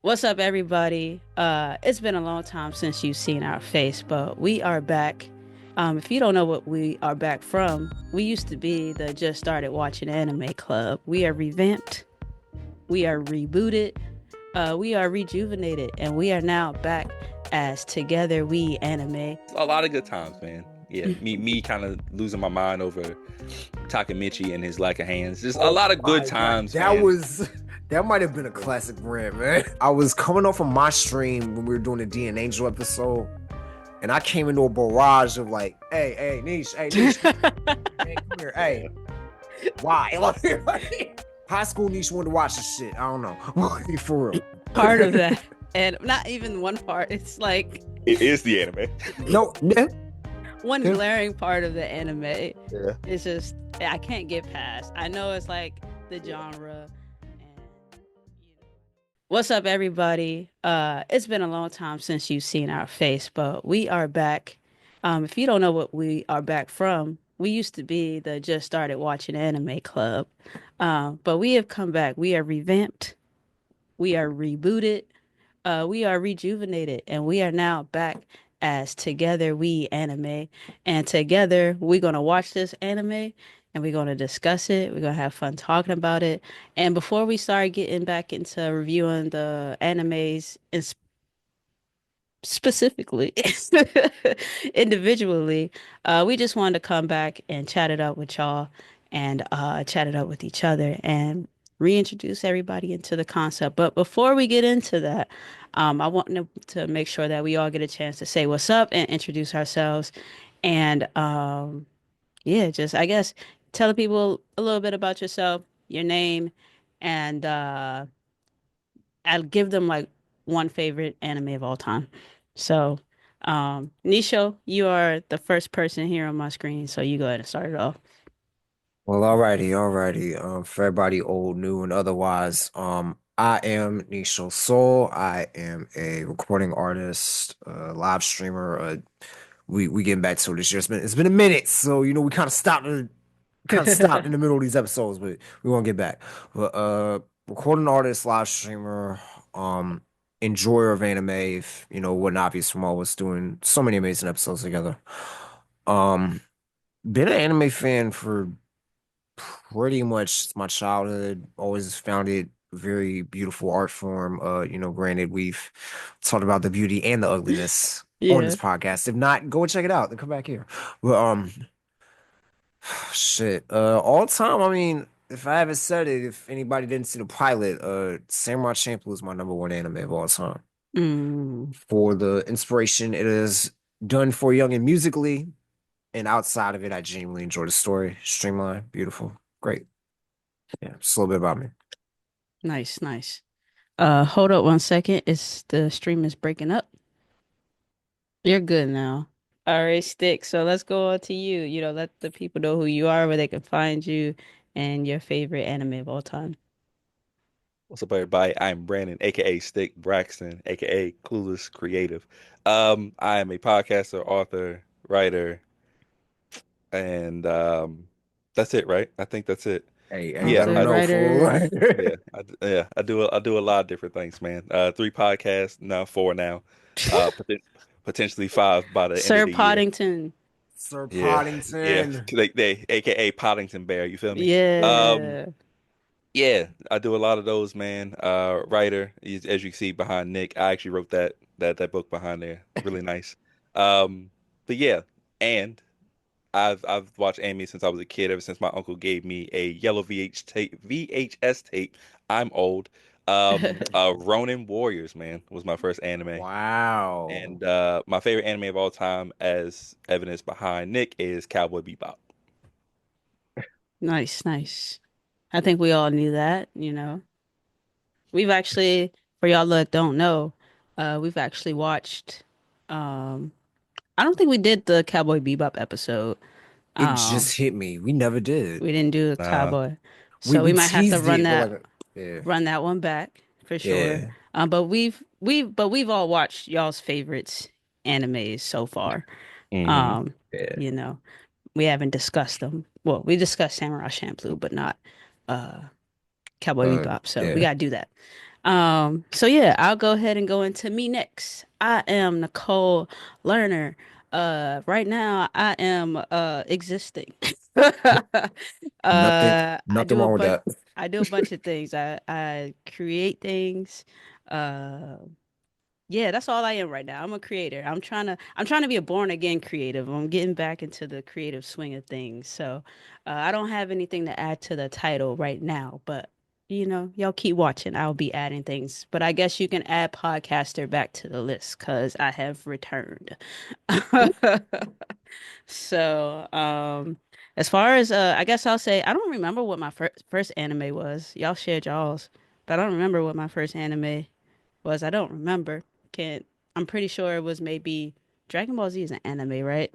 What's up, everybody? It's been a long time since you've seen our face, but we are back. If you don't know what we are back from, we used to be the Just Started Watching Anime Club. We are revamped, we are rebooted, we are rejuvenated, and we are now back as Together We Anime. A lot of good times, man. Yeah, me kind of losing my mind over Takamichi and his lack of hands. Just a lot of good My God, times, man. that might have been a classic rant, man. I was coming off of my stream when we were doing the D and Angel episode, and I came into a barrage of like, hey, Niche, hey, come here, hey, why? High school Niche wanted to watch this shit. I don't know, for real. Part of that, and not even one part. It's like It is the anime. No, yeah. one Yeah. glaring part of the anime. Yeah. It's just I can't get past. I know it's like the genre. What's up, everybody? It's been a long time since you've seen our face, but we are back. If you don't know what we are back from, we used to be the Just Started Watching Anime Club, but we have come back. We are revamped, we are rebooted, we are rejuvenated, and we are now back as Together We Anime. And together, we're gonna watch this anime and we're gonna discuss it. We're gonna have fun talking about it. And before we start getting back into reviewing the animes and specifically individually, we just wanted to come back and chat it up with y'all and chat it up with each other and reintroduce everybody into the concept. But before we get into that, I want to make sure that we all get a chance to say what's up and introduce ourselves. And yeah, just I guess tell the people a little bit about yourself, your name, and I'll give them like one favorite anime of all time. So, Nisho, you are the first person here on my screen, so you go ahead and start it off. Well, alrighty. For everybody old, new, and otherwise, I am Nisho Soul. I am a recording artist, live streamer. We getting back to it this year. It's been a minute, so we kind of stopped in the middle of these episodes, but we want to get back. But recording artist, live streamer, enjoyer of anime. If you know what obvious from all was doing so many amazing episodes together. Um, been an anime fan for pretty much my childhood. Always found it very beautiful art form. Granted, we've talked about the beauty and the ugliness on Yeah. this podcast. If not, go and check it out. Then come back here. But shit. All time. I mean, if I haven't said it, if anybody didn't see the pilot, Samurai Champloo is my number one anime of all time. Mm, For the inspiration it is done for young and musically, and outside of it, I genuinely enjoy the story. Streamlined, beautiful, great. Yeah, just a little bit about me. nice, nice. Hold up one second. It's the stream is breaking up. You're good now. All right, Stick. So let's go on to you. Let the people know who you are, where they can find you, and your favorite anime of all time. What's up, everybody? I'm Brandon, aka Stick Braxton, aka Clueless Creative. I am a podcaster, author, writer, and that's it, right? I think that's it. Hey, Yeah, let them Author, I know, fool. writer. yeah, I do a lot of different things, man. Three podcasts, now four now. Potentially five by the end of Sir the year. Poddington. Sir Yeah, yeah. Poddington. They AKA Poddington Bear, you feel me? Um, Yeah. yeah, I do a lot of those, man. Writer, as you see behind Nick, I actually wrote that book behind there. Really nice. Um, but yeah, and I've watched anime since I was a kid, ever since my uncle gave me a yellow VHS tape. I'm old. Ronin Warriors, man, was my first anime. Wow. And my favorite anime of all time, as evidence behind Nick, is Cowboy Bebop. Nice, nice. I think we all knew that. We've actually, for y'all that don't know, we've actually watched um I don't think we did the Cowboy Bebop episode. It Um just hit me. We never did. we didn't do the Uh, Cowboy. We So we we might have to teased it, but like, yeah, run that one back for sure. yeah. But we've all watched y'all's favorites animes so far. hmm Um, Yeah. you know, we haven't discussed them. Well, we discussed Samurai Champloo, but not uh Cowboy Uh, Bebop. So we yeah. gotta do that. So yeah, I'll go ahead and go into me next. I am Nicole Lerner. Right now I am existing. Nothing, I nothing do a wrong with bunch that. I do a bunch of things. I create things. Uh yeah, that's all I am right now. I'm a creator. I'm trying to be a born again creative. I'm getting back into the creative swing of things. So, I don't have anything to add to the title right now, but y'all keep watching. I'll be adding things. But I guess you can add podcaster back to the list because I have returned. So, as far as I guess I'll say I don't remember what my first anime was. Y'all shared y'all's, but I don't remember what my first anime was. I don't remember. Can't. I'm pretty sure it was maybe Dragon Ball Z is an anime, right?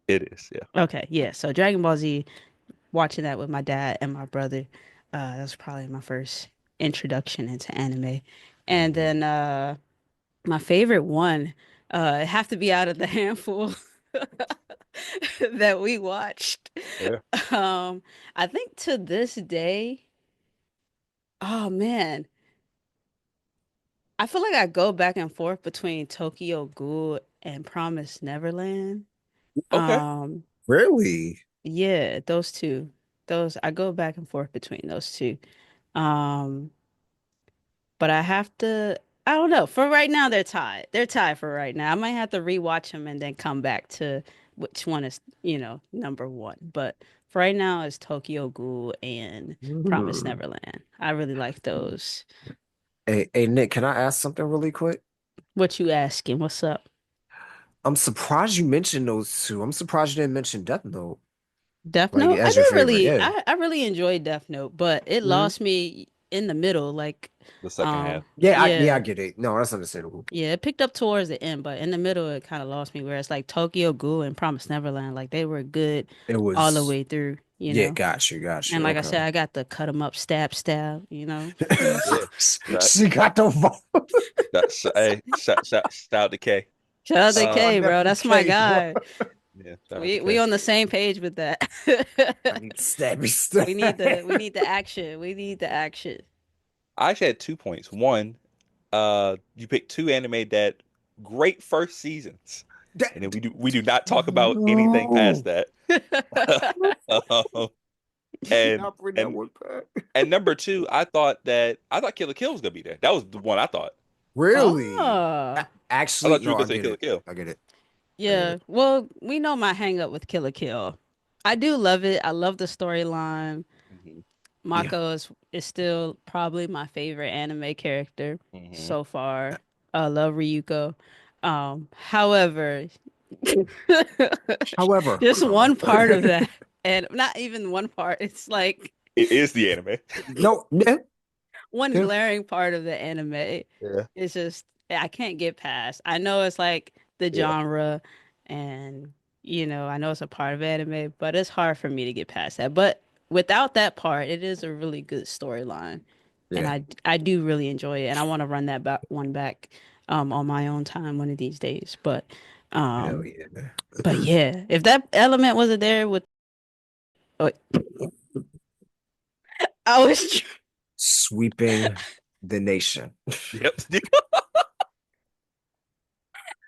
It is, yeah. Okay, yeah. So Dragon Ball Z, watching that with my dad and my brother, that was probably my first introduction into anime. And Hmm. then my favorite one, it have to be out of the handful that we watched. Yeah. Um, I think to this day, oh man, I feel like I go back and forth between Tokyo Ghoul and Promise Neverland. Okay. Um, Really? yeah, those two. Those I go back and forth between those two. Um, but I have to I don't know. For right now they're tied. They're tied for right now. I might have to rewatch them and then come back to which one is, number one. But for right now it's Tokyo Ghoul and Promise Hmm. Neverland. I really like those. Hey, Nick, can I ask something really quick? What you asking? What's up? I'm surprised you mentioned those two. I'm surprised you didn't mention Death Note, Death like Note? I as your did favorite. really Yeah. I really enjoyed Death Note, but it Hmm. lost me in the middle. Like, The second half. Yeah, I yeah. get it. No, that's understandable. Yeah, it picked up towards the end, but in the middle it kind of lost me. Where it's like Tokyo Ghoul and Promise Neverland, like they were good It all the was, way through, you yeah, know. got you. And like I Okay. said, I got the cut 'em up, stab, stab, just Yeah. Shout, She got the vote. hey, shout out to K. shout out to Shout Um, K, out bro. nephew That's my K, bro. guy. yeah, shout out to We K. on the same page with that. I need to stab me, We need the we stab. need the action. We need the action. I actually had 2 points. One, you picked two anime that great first seasons, and then That, we do not talk about anything past no. that. Um, and Cannot bring that and one back. and number two, I thought Kill la Kill was gonna be there. That was the one I thought. Really? Oh. I Actually, thought you were no, I gonna say get Kill la it. Kill. I get it. I get Yeah, it. well, we know my hang up with Kill la Kill. I do love it. I love the storyline. Hmm. Yeah. Mako is still probably my favorite anime character Hmm. so far. I love Ryuko. However, However, just one part of that, and not even one part, it's like It is the anime. no, yeah, one yeah, glaring part of the anime. Yeah. It's just I can't get past. I know it's like the Yeah. genre and I know it's a part of anime, but it's hard for me to get past that. But without that part, it is a really good storyline. And yeah. I do really enjoy it and I want to run that one back on my own time one of these days. Hell Um yeah. but yeah, if that element wasn't there with oh, I was Sweeping the nation. Yep.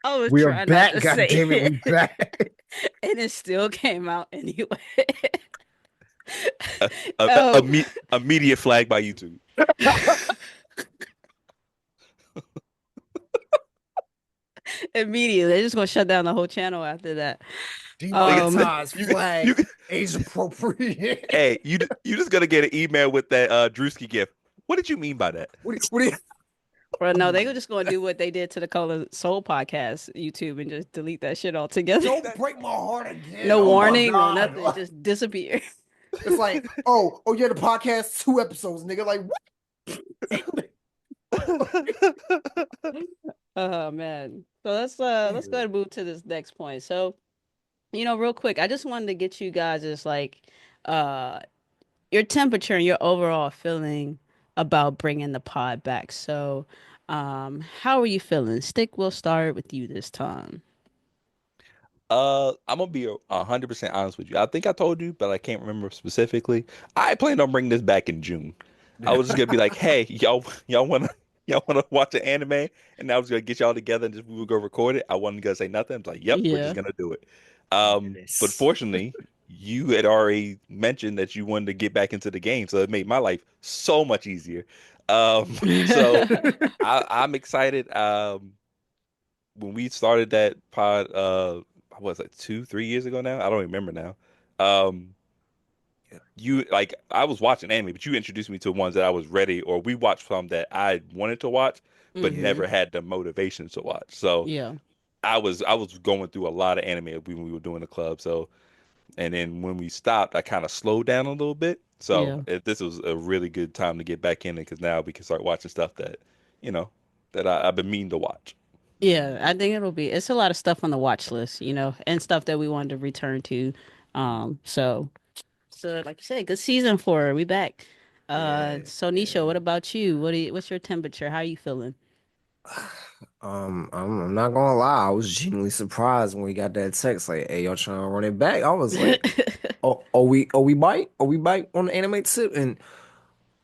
I was We are trying not back, to God say damn it, we it. back. And it still came out anyway. A, Oh, immediate flag by YouTube. immediately. They're just gonna shut down the whole channel after that. Like I said, Demonetized you flag, you age appropriate. hey, you just gonna get an email with that Drewski gift. What did you mean by that? What do you, Bro, no, they were just gonna do what they did to the Color Soul podcast YouTube and just delete that shit altogether. don't break my heart again. No Oh my warning, no nothing, God. just disappear. It's like, oh yeah, the podcast, 2 episodes, nigga. Like, what? Oh man. So let's go ahead and move to this next point. So, real quick, I just wanted to get you guys just like uh your temperature and your overall feeling about bringing the pod back. So, how are you feeling? Stick, we'll start with you this time. I'm gonna be 100% honest with you. I think I told you, but I can't remember specifically. I planned on bringing this back in June. I was just gonna be like, hey, y'all wanna? y'all want to watch an anime, and I was gonna get y'all together and just we would go record it. I wasn't gonna say nothing. I was like, yep, we're just Yeah. gonna do it. But Yes. fortunately, you had already mentioned that you wanted to get back into the game, so it made my life so much easier. So I'm excited. When we started that pod, what was it, 2, 3 years ago now? I don't remember now. Um, Yeah. you like I was watching anime, but you introduced me to ones that I was ready, or we watched some that I wanted to watch, but Hmm. never had the motivation to watch. So Yeah. I was going through a lot of anime when we were doing the club. So and then when we stopped, I kind of slowed down a little bit. So Yeah. this was a really good time to get back in it because now we can start watching stuff that you know I've been meaning to watch. Yeah, I think it's a lot of stuff on the watch list, and stuff that we wanted to return to. So like you said, good season for her. We back. Yeah, So Nisha, yeah. what about you? What's your temperature? How are you feeling? I'm not gonna lie, I was genuinely surprised when we got that text like, "Hey, y'all trying to run it back?" I was like, "Oh, we bite on the anime tip," and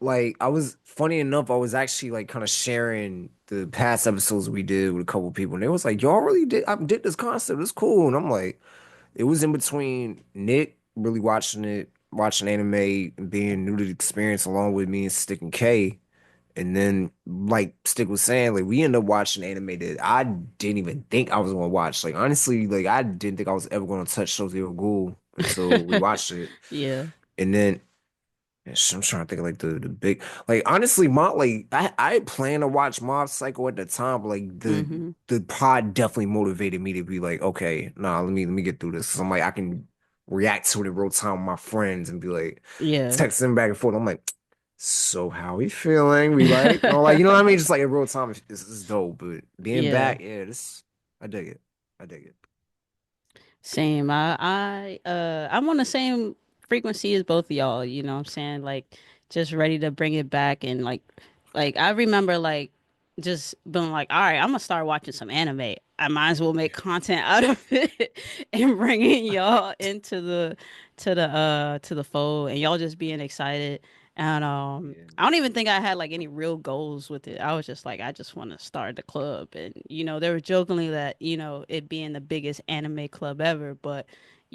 like I was funny enough, I was actually like kind of sharing the past episodes we did with a couple people, and they was like, "Y'all really did? I did this concept. It's cool." And I'm like, it was in between Nick really watching it, watching anime, and being new to the experience, along with me and Stick and K. And then, like Stick was saying, like we ended up watching anime that I didn't even think I was gonna watch. Like honestly, like I didn't think I was ever gonna touch Shotaro Ghoul until we watched it. Yeah. And then I'm trying to think of like the big like honestly, I planned to watch Mob Psycho at the time, but like Hmm. the pod definitely motivated me to be like, okay, nah, let me get through this. 'Cause I'm like I can react to it in real time with my friends and be like Yeah. text them back and forth. I'm like, so how we feeling? We like, like you know what I mean? Just like in real time, it's dope. But being Yeah. back, yeah, this I dig it. I dig it. Same. I'm on the same frequency as both of y'all, you know what I'm saying? Like just ready to bring it back and like I remember like just being like, all right, I'm gonna start watching some anime. I might as well make content out of it and bringing y'all into the fold and y'all just being excited. And Yeah. I don't even think I had like any real goals with it. I was just like, I just want to start the club. And, they were jokingly that, it being the biggest anime club ever. But,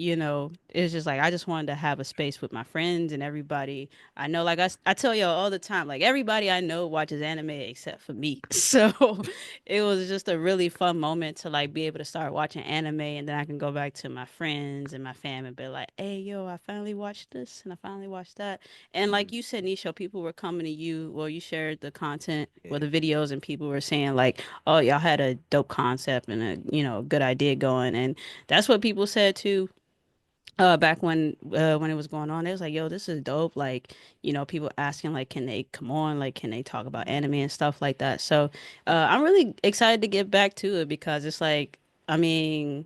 it's just like, I just wanted to have a space with my friends and everybody. I know, like I tell y'all all the time, like everybody I know watches anime except for me. So it was just a really fun moment to like be able to start watching anime. And then I can go back to my friends and my fam and be like, hey, yo, I finally watched this and I finally watched that. And like Mhm. you said, Nisha, people were coming to you. Well, you shared the content or Yeah. the videos, and people were saying like, "Oh, y'all had a dope concept and a good idea going." And that's what people said too. Back when it was going on, it was like, "Yo, this is dope." Like, people asking like, "Can they come on? Like, can they talk about anime and stuff like that?" So, I'm really excited to get back to it because it's like, I mean.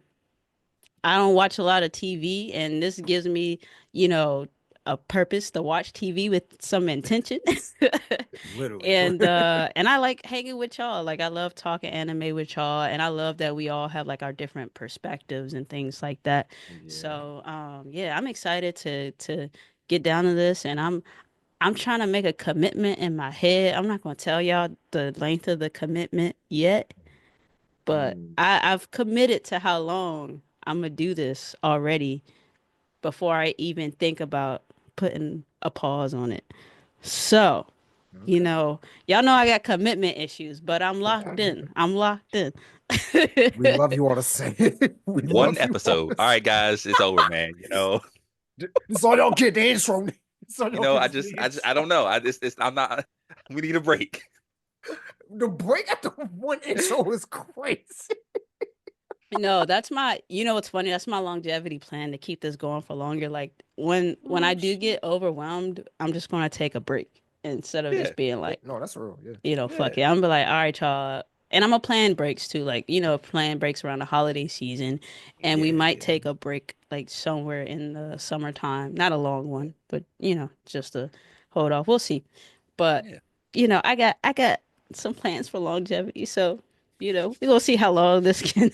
I don't watch a lot of TV, and this gives me, you know, a purpose to watch TV with some intention. Literally. And I like hanging with y'all. Like I love talking anime with y'all, and I love that we all have like our different perspectives and things like that. Yeah. So, yeah, I'm excited to get down to this, and I'm trying to make a commitment in my head. I'm not going to tell y'all the length of the commitment yet, but Mm. I've committed to how long I'm gonna do this already before I even think about putting a pause on it. So, Okay. y'all know I got commitment issues, but I'm locked in. I'm locked in. We love you all the same. We One love you all episode. the All same. right, guys, it's over, man. This all y'all get the intro. This all y'all get I is just, the I just, intro. I don't know. I'm not. We need a break. The break after one intro is crazy. No, that's my, what's funny? That's my longevity plan to keep this going for longer. Like when I Oh do shit. get overwhelmed, I'm just gonna take a break instead of Yeah, just being Yeah, like, no, that's real. Yeah. fuck yeah, it. I'm gonna be like, all right, y'all. And I'm gonna plan breaks too, like, plan breaks around the holiday season. And we Yeah, might yeah. take a break like somewhere in the summertime. Not a long one, but just to hold off. We'll see. But, yeah. I got some plans for longevity. So, we're gonna see how long this can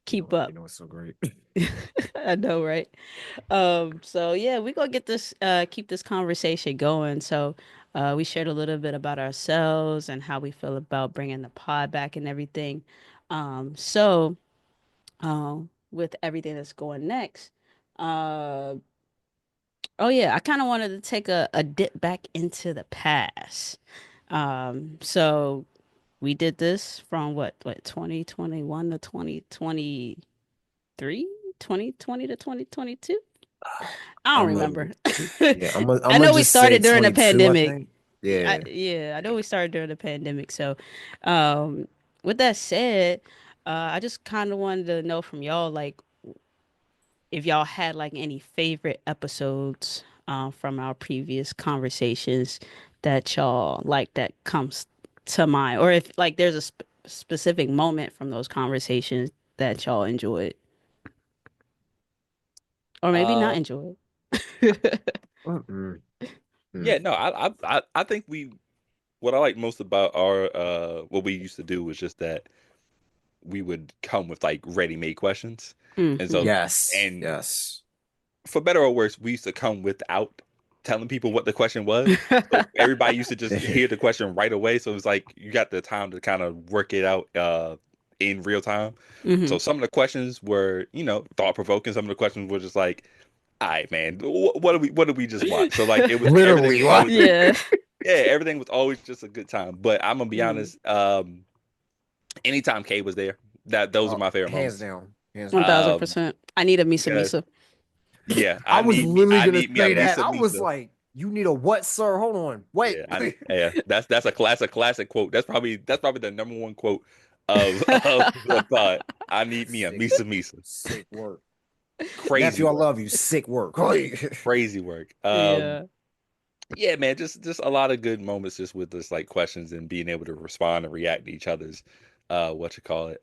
keep up. You know it's so great. I know, right? So yeah, we're gonna get this keep this conversation going. So We shared a little bit about ourselves and how we feel about bringing the pod back and everything. So with everything that's going next, uh, oh yeah, I kind of wanted to take a dip back into the past. So we did this from what 2021 to 2023, 2020 to 2022. I don't I'm a remember. yeah. I'm a, I I'm gonna know we just say started during the 22. I pandemic. think. Yeah. Yeah, I know we started during the pandemic. So, um, with that said, I just kind of wanted to know from y'all, like, if y'all had like any favorite episodes from our previous conversations that y'all like that comes to mind, or if like there's a specific moment from those conversations that y'all enjoyed, or maybe not Uh, enjoyed. Mm-mm. yeah, Mm. no, I think what I like most about our what we used to do was just that we would come with like ready-made questions. And Hmm. so Yes. and Yes. for better or worse, we used to come without telling people what the question was. So everybody used to just hear the question right away. So it was like you got the time to kind of work it out in real time. Hmm. So some of the questions were, thought provoking. Some of the questions were just like, all right, man, what did we just watch? So like it was everything Literally. was What? always a Yeah. yeah, everything was always just a good time. But I'm gonna be Mm. honest, anytime Kay was there, those are Oh, my favorite hands moments. down. Hands One down. thousand Um, percent. I need a Misa because Misa. yeah, I was literally I gonna need me a say that. Misa I was Misa. like, "You need a what, sir? Hold on, wait." Yeah, yeah, that's a classic quote. That's probably the number one quote of the pod. I need me a Sick, Misa Misa. sick work, Crazy nephew. I work. love you. Sick work. Crazy work. Yeah. Yeah, man, just a lot of good moments just with this like questions and being able to respond and react to each other's what you call it.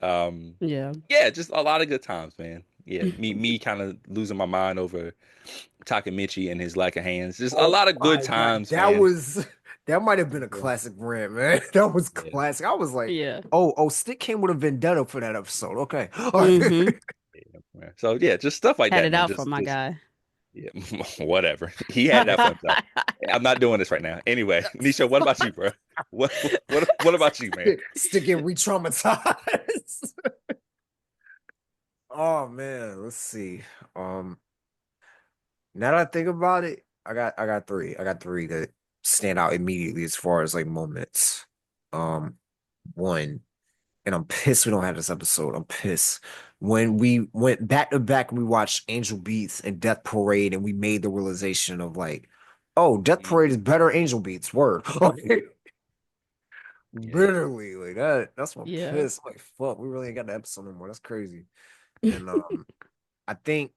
Yeah. Yeah, just a lot of good times, man. Yeah, me kind of losing my mind over Takamichi and his lack of hands. Just a Oh lot of good my god, times, man. that might have been a Yeah. classic rant, man. That was Yeah. classic. I was like, Yeah. oh, Stick came with a vendetta for that episode. Okay. Hmm. Yeah, man. So yeah, just stuff like Had that, it man. out for Just my just guy. yeah, whatever. He had that for himself. I'm not doing this right now. Anyway, Nisha, what about you, bro? What about you, man? Stick get re-traumatized. Oh man, let's see. Um, Now that I think about it, I got three. I got three that stand out immediately as far as like moments. One, and I'm pissed we don't have this episode. I'm pissed. When we went back to back and we watched Angel Beats and Death Parade, and we made the realization of like, oh, Death Parade is Mhm. better Angel Beats. Word. Yeah. Literally, like that. That's my Yeah. piss. I'm like, fuck, we really ain't got the episode anymore. That's crazy. And I think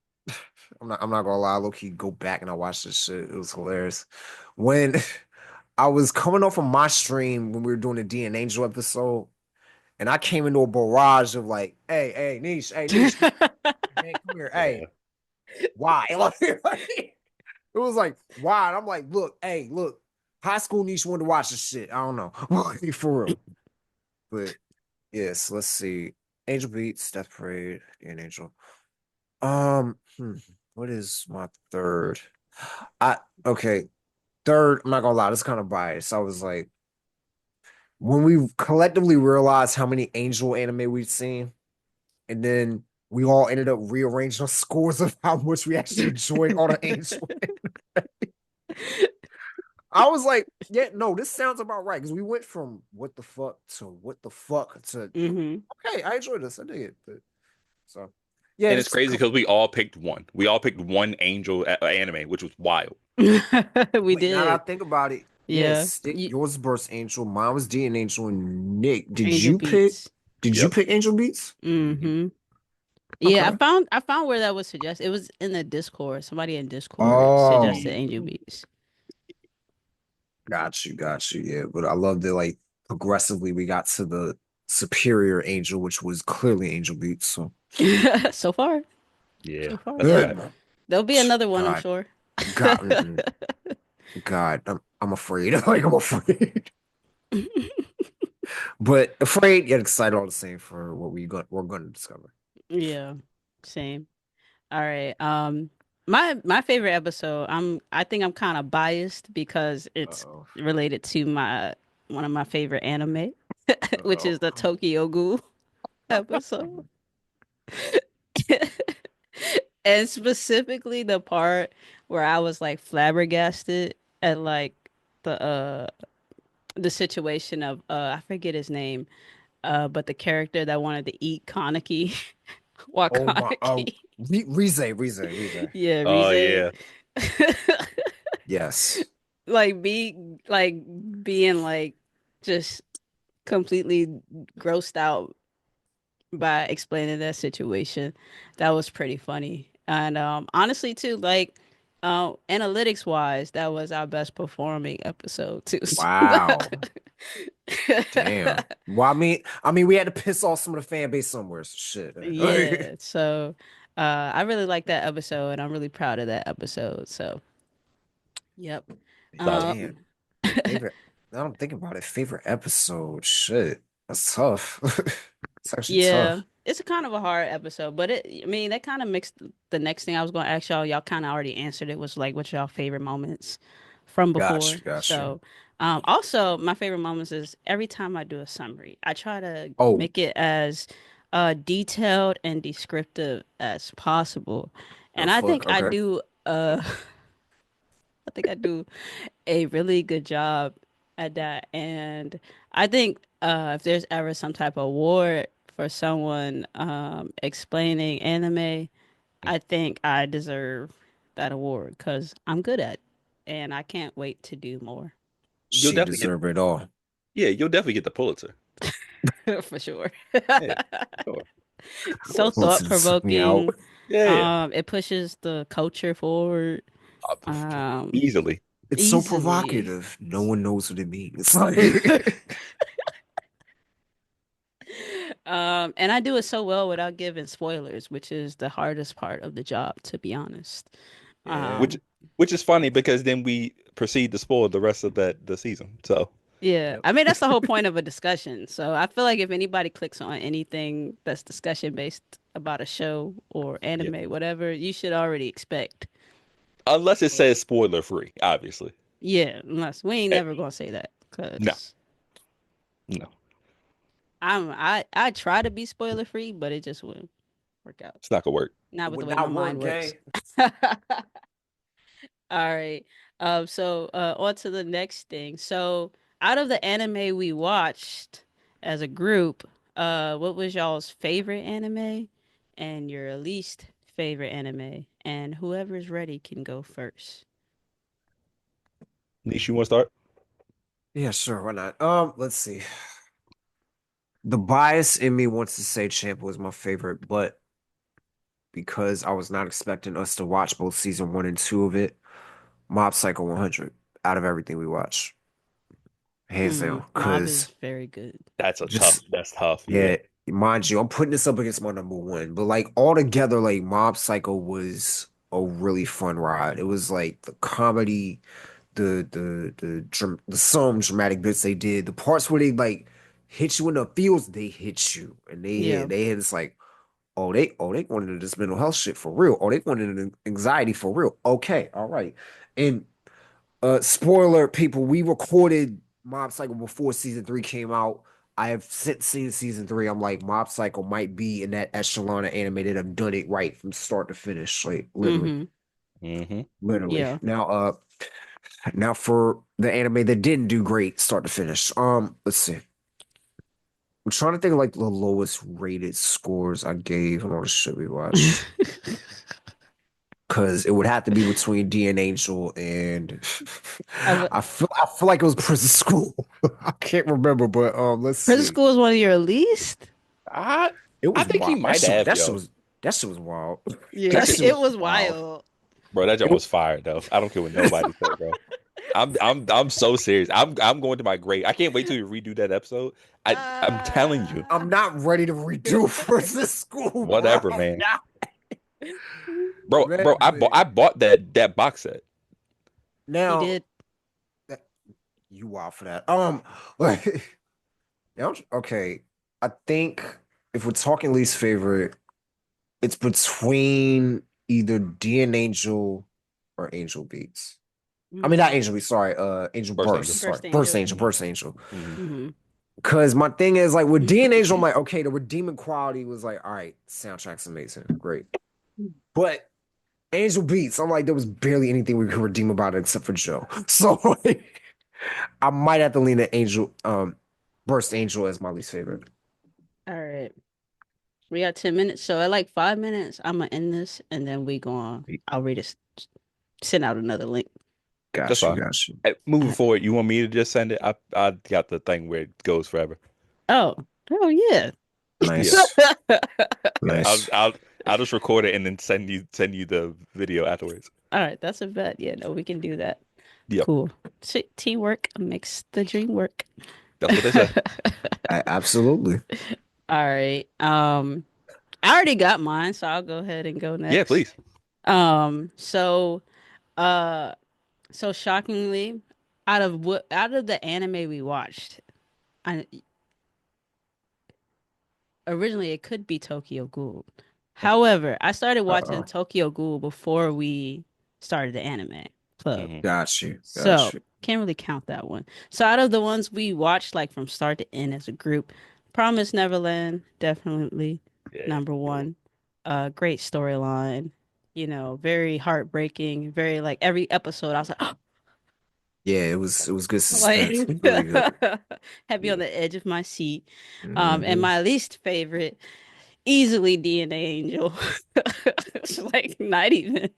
I'm not gonna lie, low key go back and I watched this shit. It was hilarious. When I was coming off of my stream when we were doing the D and Angel episode, and I came into a barrage of like, hey, Niche, hey, come here, hey, Yeah. why? It was like, why? And I'm like, look, high school Niche wanted to watch this shit. I don't know. For real. But yes, let's see. Angel Beats, Death Parade, D and Angel. What is my third? I okay, third, I'm not gonna lie, this kind of biased. I was like, when we collectively realized how many Angel anime we've seen, and then we all ended up rearranging our scores of how much we actually enjoyed all the Angel. I was like, yeah, no, this sounds about right. Because we went from what the fuck to what the fuck to Hmm. okay, I enjoyed this. I dig it. But, so yeah, And it's just a crazy couple. because we all picked one. We all picked one Angel anime, which was wild. We Wait, now that did. I think about it, yes, Yeah. Stick, yours is Burst Angel, mine was D and Angel, and Nick, did Angel you pick? Beats. Did you Yep. pick Angel Beats? Mhm. Hmm. Yeah, Okay. I found where that was suggested. It was in the Discord. Somebody in Discord suggested Oh, Angel Beats. got you. Yeah, but I love that like progressively we got to the superior Angel, which was clearly Angel Beats. So So far. Yeah, So far. that's a yeah, fact. There'll be another one, I'm God, sure. God, God, I'm afraid. Like I'm afraid, but afraid yet excited all the same for what we're going to discover. Yeah. Same. All right. my favorite episode, I think I'm kind of biased because it's Uh-oh. related to my one of my favorite anime, which Uh-oh. is the Tokyo Ghoul episode. And specifically the part where I was like flabbergasted at like the situation of I forget his name, but the character that wanted to eat Kaneki while Oh my, Kaneki, Rize. yeah, Oh Rize. yeah. Yes. Like being like just completely grossed out by explaining that situation. That was pretty funny. And honestly too, like analytics wise, that was our best performing episode too. Wow. Damn. Well, we had to piss off some of the fan base somewhere. So shit. Yeah. So I really like that episode and I'm really proud of that episode. So yep. Solid. Damn. Um Favorite. Now I'm thinking about it. Favorite episode. Shit. That's tough. It's actually Yeah, tough. it's a kind of a hard episode, but I mean, that kind of mixed the next thing I was going to ask y'all. Y'all kind of already answered it. Was like, what's y'all favorite moments from before? Got you. So, also my favorite moments is every time I do a summary, I try to Oh, make it as detailed and descriptive as possible, the and I think fuck. I Okay. do. I think I do a really good job at that. And I think if there's ever some type of award for someone explaining anime, I think I deserve that award because I'm good at it. And I can't wait to do more You'll She definitely get deserved it all. yeah, you'll definitely get the Pulitzer. for sure. Yeah, sure. Of So course. Pulitzer just took me out. thought-provoking. Yeah, yeah. It pushes the culture forward Uh, um, Easily. It's so easily. provocative. No one knows what it means. Like, And I do it so well without giving spoilers, which is the hardest part of the job, to be honest. yeah. Which Um, which is funny because then we proceed to spoil the rest of the season. So yeah, Yep. I mean that's the whole point of a discussion. So I feel like if anybody clicks on anything that's discussion based about a show or yeah. anime, whatever, you should already expect. Unless it says spoiler free, obviously. Yeah, unless we ain't Eh, never gonna say that no, because no, I try to be spoiler free, but it just wouldn't work out. it's not gonna work. Not It with the would way my not mind work, works. gang. All right. So on to the next thing. So out of the anime we watched as a group, what was y'all's favorite anime and your least favorite anime? And whoever's ready can go first. Nish, you want to start? Yeah, sure. Why not? Let's see. The bias in me wants to say Champ was my favorite, but because I was not expecting us to watch both season 1 and 2 of it, Mob Psycho 100 out of everything we watch, hands down. Mob Because is very good. just That's tough. Yeah. yeah, mind you, I'm putting this up against my number one, but like all together, like Mob Psycho was a really fun ride. It was like the comedy, the some dramatic bits they did, the parts where they like hit you in the feels, they hit you, and Yeah. they hit. It's like, they wanted this mental health shit for real. Oh, they wanted an anxiety for real. Okay, all right. And spoiler, people, we recorded Mob Psycho before season 3 came out. I have since seen season 3. I'm like, Mob Psycho might be in that echelon of anime that have done it right from start to finish. Like Mm-hmm. Mm-hmm. literally. Yeah. Now for the anime that didn't do great start to finish. Let's see. I'm trying to think of like the lowest rated scores I gave on all the shit we watched. Because it would have to be between D and Angel and I w- I feel like it was Prison School. I can't remember, but let's Prison see. School is one of your least? I It I was think he wild. might have, yo. That shit was wild. Yeah, That That shit, shit it was was wild. wild. bro, that It joint was, was fire though. I don't care what nobody said, bro. I'm so serious. I'm going to my grave. I can't wait till you redo that episode. I'm telling you, I'm not ready to redo Prison School, bro. whatever, man. Nah, Bro, man. I bought that box set. He Now did. that you wild for that. Now, okay. I think if we're talking least favorite, it's between either D and Angel or Angel Beats. I mean, not Mm. Angel Beats. Sorry, Angel Burst Burst. Angel. Sorry, Burst Burst Angel. Angel. Burst Angel. Mhm. Hmm. Because my thing is like with D and Angel, I'm like, okay, the redeeming quality was like, all right, soundtrack's amazing, great. But Angel Beats, I'm like, there was barely anything we could redeem about it except for Joe. So like, I might have to lean to Angel, Burst Angel as my least favorite. All right. We got 10 minutes. So at like 5 minutes, I'm gonna end this and then we go on. I'll read it, send out another link. That's Got you, fine. got you. Hey, moving Uh, forward, you want me to just send it? I got the thing where it goes forever. oh, oh yeah. Yeah. Nice, Yeah. I'll nice. I'll I'll just record it and then send you the video afterwards. All right, that's a bet. Yeah, no, we can do that. Yep. Cool. Teamwork makes the dream work. That's what they say. Absolutely. All right. I already got mine, so I'll go ahead and go Yeah, next. please. Um, so uh so shockingly, out of the anime we watched, I originally it could be Tokyo Ghoul. However, I started watching Uh-oh. Tokyo Ghoul before we started the anime club. Hmm. Got you, got So you. can't really count that one. So out of the ones we watched like from start to end as a group, Promise Neverland, definitely Yeah. number one. Great storyline, very heartbreaking, very like every episode I was like, Yeah, it was good suspense. like Really good. had me Yeah. on the edge of my seat. And Mhm. my least favorite, easily DNA Angel. It's like not even.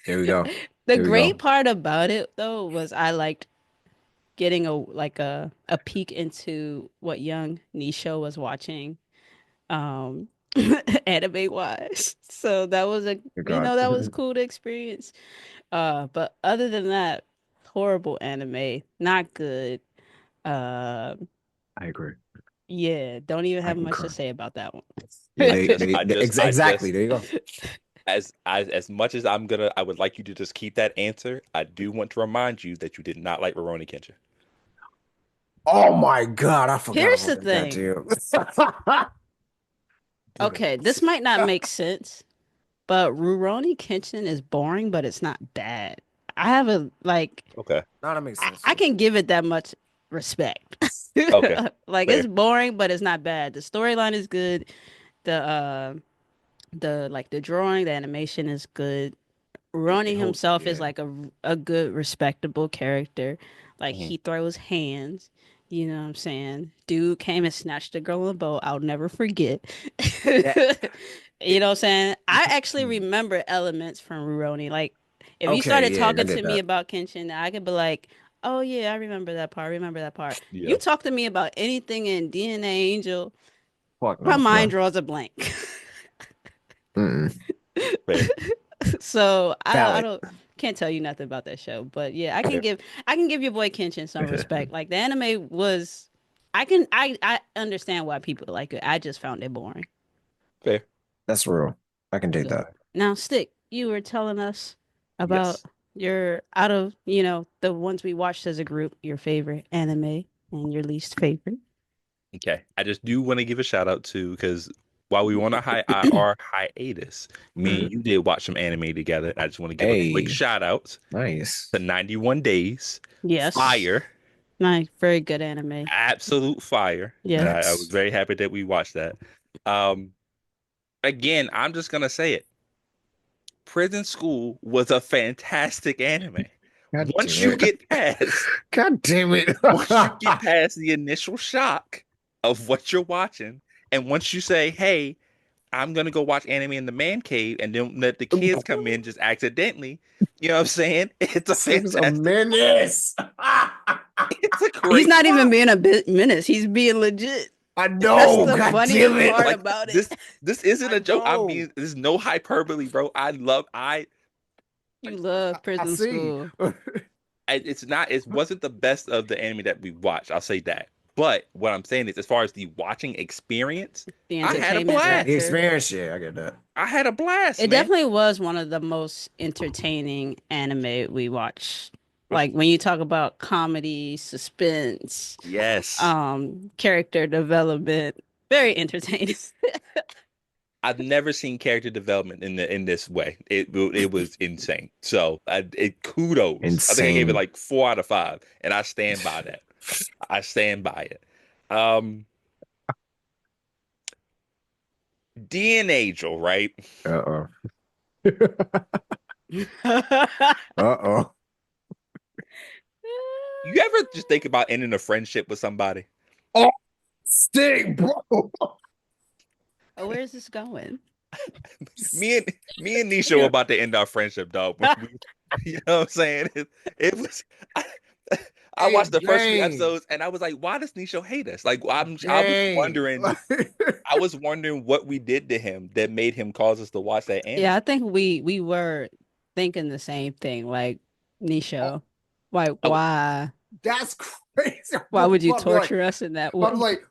Here we go. The Here we great go. part about it though was I liked getting a peek into what young Nisho was watching um anime wise. So that was Good God. that was cool to experience. But other than that, horrible anime, not good. Uh I agree. yeah, don't even I have much to concur. say about that Yeah, I one. just I just I exactly. just There you go. as much as I would like you to just keep that answer, I do want to remind you that you did not like Rurouni Kenshin. Oh my God, I forgot Here's about the that thing. goddamn. Okay, this might not make sense, but Rurouni Kenshin is boring, but it's not bad. I have a like Okay. No, that makes sense I too. can give it that much respect. Okay. Like Fair. it's boring, but it's not bad. The storyline is good. The like the drawing, the animation is good. It Ronnie holds, himself is yeah. like a good, respectable character. Like Mhm. he throws hands. You know what I'm saying? Dude came and snatched a girl on the boat. I'll never forget. Yeah. You know what I'm saying? I actually Hmm. remember elements from Rurouni. Like if you Okay, started yeah, I talking to get me that. about Kenshin, I could be like, "Oh yeah, I remember that part. Remember that part." Yeah. You talk to me about anything in DNA Angel, Fuck my no, mind no. draws a blank. Mm-mm. Fair. So I Valid. don't can't tell you nothing about that show, but yeah, Fair. I can give your boy Kenshin some respect. Like the anime was, I understand why people like it. I just found it boring. Fair. That's real. I can take So that. now, Stick, you were telling us about Yes. your out of the ones we watched as a group, your favorite anime and your least favorite. Okay. I just do want to give a shout out to because while we want to our hiatus, me Mhm. and you did watch some anime together. I just want to give a quick Hey, shout out nice. to 91 Days. Yes, Fire. nice, very good anime. Absolute fire. And Yeah. I was Yes. very happy that we watched that. Um, Again, I'm just gonna say it. Prison School was a fantastic anime. God Once damn you it. get past, God damn it. once you get past the initial shock of what you're watching, and once you say, "Hey, I'm gonna go watch anime in the man cave," and then let the kids come in just accidentally, you know what I'm saying? It's a Seems a fantastic, menace. it's a He's great not even show. being a bit menace. He's being legit. I That's know. the God funniest damn it. part Like about it. this isn't I a joke. I'm know. being there's no hyperbole, bro. You love I prison see. school. It's not it wasn't the best of the anime that we watched. I'll say that. But what I'm saying is, as far as the watching experience, The I had a entertainment The blast. factor. experience, yeah, I get that. I had a blast, It man. definitely was one of the most entertaining anime we watched. Like when you talk about comedy, suspense, Yes. character development, very entertaining. I've never seen character development in this way. It was insane. So kudos. I think I gave it Insane. like 4 out of 5, and I stand by that. I stand by it. Um, D and Angel, right? Uh-oh. Uh-oh. You ever just think about ending a friendship with somebody? Oh, stick, bro. Oh, where's this going? Me and Nisha were about to end our friendship, dog. You know what I'm saying? It was. I Hey, watched the first few Jane. episodes and I was like, why does Nisha hate us? Like, I was Jane. wondering, I was wondering what we did to him that made him cause us to watch that Yeah, anime. I think we were thinking the same thing. Like, Oh, Nisha, why I w- why that's crazy. why would you I'd be like, torture us in that I'd be way? like,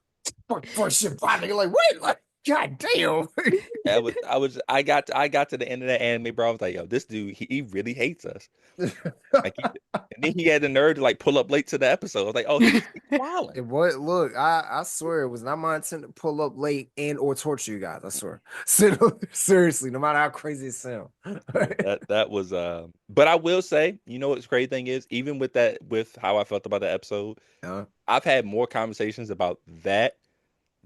for shit, finally, like, wait, like, god damn. I got to the end of that anime, bro. I was like, yo, this dude, he really hates us. Like, and then he had the nerve to like pull up late to the episode. I was like, oh, he's wilding. It was look, I swear it was not my intent to pull up late and or torture you guys. I swear. Seriously, no matter how crazy it sounds. That was but I will say, you know what's crazy thing is, even with that, with how I felt about the episode, Uh, I've had more conversations about that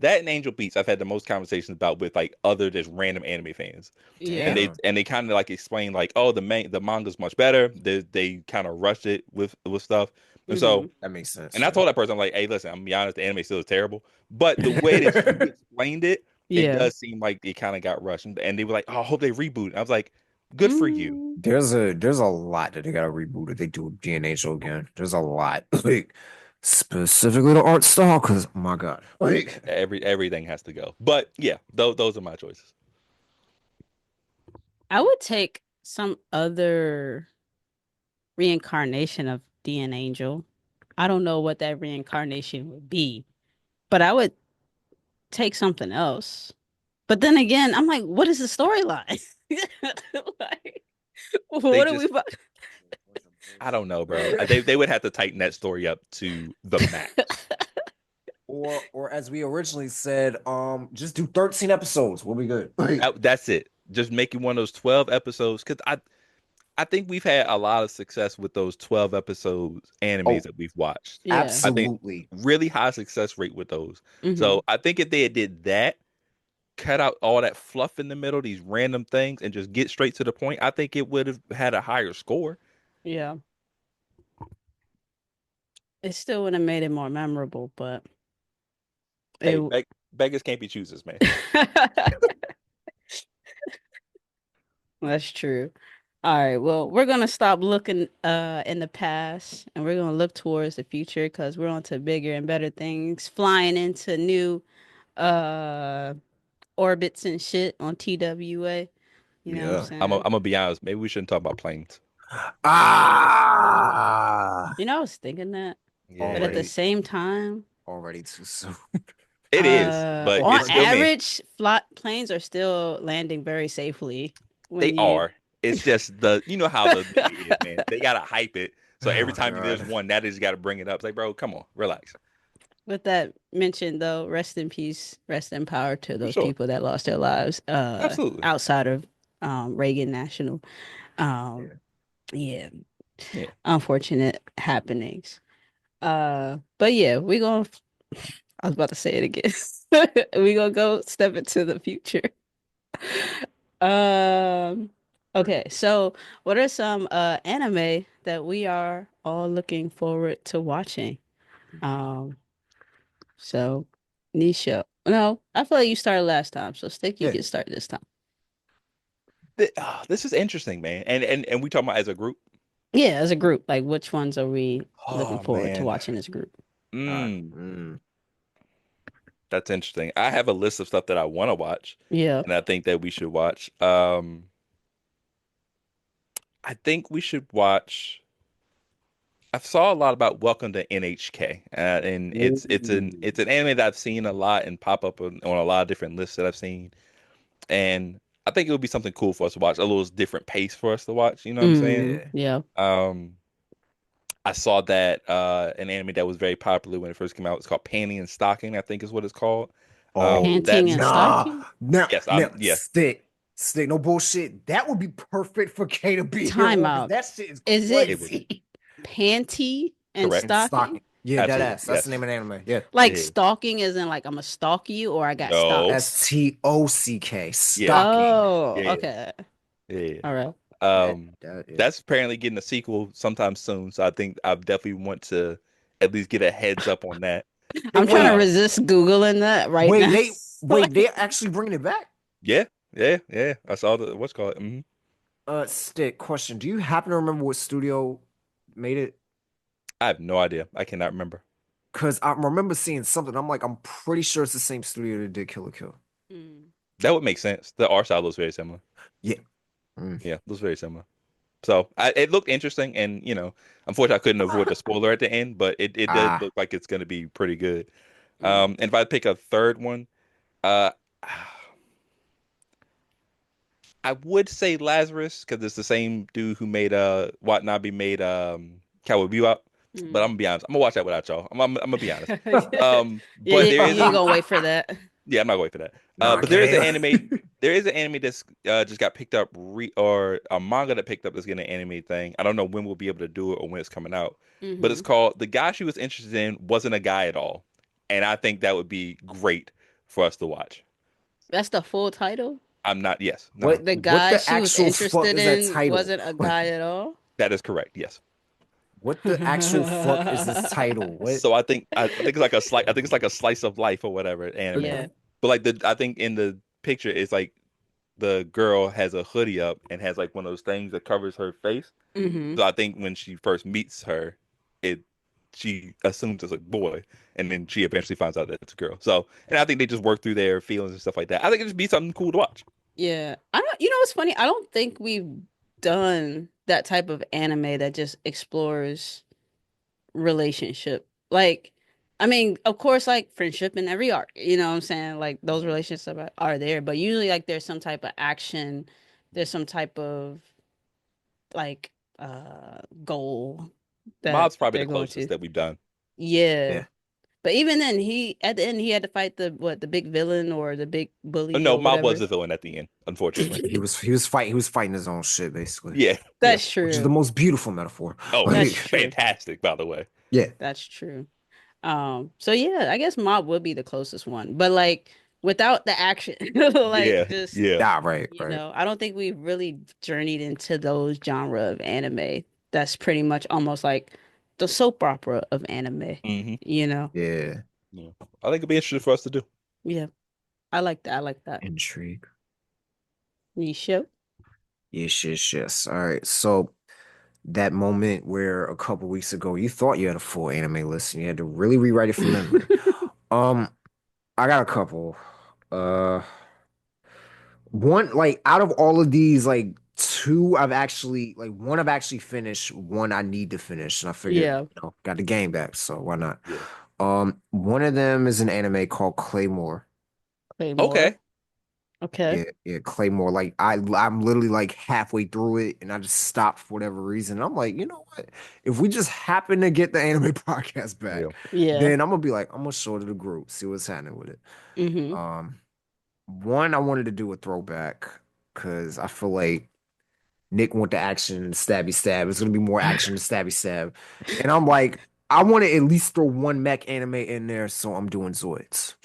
and Angel Beats. I've had the most conversations about with like other just random anime fans. And Yeah. damn. they kind of like explain like, oh, the manga's much better. They kind of rushed it with stuff. And Hmm. so, That makes sense. and I Yeah. told that person, I'm like, hey, listen, I'm gonna be honest, the anime still is terrible. But the way that you explained it, it Yeah. does seem like it kind of got rushed. And they were like, oh, I hope they reboot. And I was like, good for you. Mm. There's a lot that they gotta reboot if they do DNA show again. There's a lot. Like specifically the art style, because oh my God. Like Everything has to go. But yeah, those are my choices. I would take some other reincarnation of D and Angel. I don't know what that reincarnation would be, but I would take something else. But then again, I'm like, what is the storyline? Like, They what are we just, about? I don't know, bro. They would have to tighten that story up to the max. or as we originally said, just do 13 episodes. We'll be good. Like That's it. Just making one of those 12 episodes because I think we've had a lot of success with those 12 episodes animes oh, that we've watched. Yeah. I think absolutely. really high success rate with those. Hmm. So I think if they had did that, cut out all that fluff in the middle, these random things, and just get straight to the point, I think it would have had a higher score. Yeah. It still would have made it more memorable, but Hey, it. beggars can't be choosers, man. That's true. All right. Well, we're gonna stop looking in the past and we're gonna look towards the future because we're on to bigger and better things, flying into new uh orbits and shit on TWA. You know what I'm Yeah. saying? I'm gonna be honest. Maybe we shouldn't talk about planes. Ah, You know, I was thinking that, but at the Yeah, already, same time, already too soon. it is, but on it's Already. still me. average, flight planes are still landing very safely They when you are. It's just you know how the media is, man. They gotta hype it. So every Oh time there's God. one, that is got to bring it up. It's like, bro, come on, relax. With that mentioned, though, rest in peace, rest in power to For those sure, people that lost their lives absolutely. outside of Reagan National. Um, Yeah. yeah, Yeah. unfortunate happenings. But yeah, we gonna. I was about to say it again. We gonna go step into the future. Um, okay, so what are some anime that we are all looking forward to watching? Um, So, Nisha. No, I feel like you started last time, so Stick, you Yeah. can start this time. This is interesting, man. And we talking about as a group. Yeah, as a group, like which ones are we looking Oh forward to man. watching as a group? All right. Mm, that's interesting. I have a list of stuff that I want to watch, Yeah. and I think that we should watch. I think we should watch. I saw a lot about Welcome to NHK, and Ooh. it's an anime that I've seen a lot and pop up on a lot of different lists that I've seen, and I think it would be something cool for us to watch, a little different pace for us to watch. You know what I'm saying? Hmm. Yeah. Yeah. Um, I saw that an anime that was very popular when it first came out. It's called Panty and Stocking, I think is what it's called. Oh, Panting and That's nah. stocking? Now, yes, now, yeah. stick, no bullshit. That would be perfect for K to be here on because Timeout. that shit is Is it It would crazy. panty and correct. And stocking? stocking. Yeah, that Absolutely ass. That's the yes. name of the anime. Yeah. Like Yeah. stalking is in like I'm gonna stalk you or I got No. stalked. Stock. Yeah. Stocking. Oh, Yeah. okay. Yeah. All right. That Um, that yeah. that's apparently getting a sequel sometime soon. So I think I definitely want to at least get a heads up on that. Hey, I'm trying to wait, Um, resist Googling that right wait, now. they Like, actually bringing it back? yeah, yeah, yeah. I saw the what's called. Stick, question. Do you happen to remember what studio made it? I have no idea. I cannot remember. Because I remember seeing something. I'm like, I'm pretty sure it's the same studio that did Kill la Kill. mm, That would make sense. The art style looks very similar. Yeah. Mm. Yeah, looks very similar. So it looked interesting, and unfortunately, I couldn't avoid the spoiler at the end, but it did Ah, look like it's going to be pretty good. mm. And if I pick a third one, uh, I would say Lazarus because it's the same dude who made Watanabe made Cowboy Bebop. But I'm Mm. gonna be honest, I'm gonna watch that without y'all. I'm gonna be honest. ah. Yeah, But there you is ain't gonna wait for that. yeah, I'm not going for that. No, I But there is an can't. anime. There is an anime that's just got picked up, or a manga that picked up that's getting an anime thing. I don't know when we'll be able to do it or when it's coming out. But it's Hmm. called The Guy She Was Interested In Wasn't a Guy at All, and I think that would be great for us to watch. That's the full title. I'm not. Yes, no, What The what guy the she was actual fuck interested is that in title? wasn't a guy at all. that is correct. Yes. What the actual fuck is this title? What? So I think it's like a slice. I think it's like a slice of life or whatever anime. Yeah. But like I think in the picture it's like the girl has a hoodie up and has like one of those things that covers her face. Hmm. So I think when she first meets her, it she assumes it's a boy, and then she eventually finds out that it's a girl. So, and I think they just work through their feelings and stuff like that. I think it'd just be something cool to watch. Yeah. I don't, you know what's funny? I don't think we've done that type of anime that just explores relationship. Like, I mean, of course, like friendship in every arc, you know what I'm saying? Like those relationships are there, but usually like there's some type of action, there's some type of like goal that Mob's probably the they're going closest to. that we've done. Yeah. Yeah. But even then he at the end he had to fight the big villain or the big bully No, or Mob was whatever. the villain at the end, unfortunately. He was fighting his own shit basically. Yeah, yeah. That's Which is the true. most beautiful metaphor. Oh, That's Like, true. fantastic, by the way. yeah. That's true. So yeah, I guess Mob would be the closest one. But like without the action, like Yeah, just, yeah. Ah, right, you right. know, I don't think we've really journeyed into those genre of anime. That's pretty much almost like the soap opera of anime, hmm you know? Yeah. Yeah. I think it'd be interesting for us to do. Yeah, I like that. I like that. Intrigue. Nisha. Yes, yes, yes. All right. So that moment where a couple weeks ago you thought you had a full anime list and you had to really rewrite it from memory. Um, I got a couple. Uh, one like out of all of these, like two one I've actually finished, one I need to finish, and I figured, Yeah, got the game back, so why not? Yeah. One of them is an anime called Claymore. Claymore. Okay. Okay. Yeah, yeah, Claymore. Like I'm literally like halfway through it, and I just stopped for whatever reason. I'm like, you know what? If we just happen to get the anime podcast Yeah. back, Yeah. then I'm gonna be like, I'm gonna show it to the group, see what's happening with it. Mm-hmm. Um, One I wanted to do a throwback because I feel like Nick want the action and stabby stab. It's gonna be more action than stabby stab, and I'm like, I want to at least throw one mech anime in there, so I'm doing Zoids.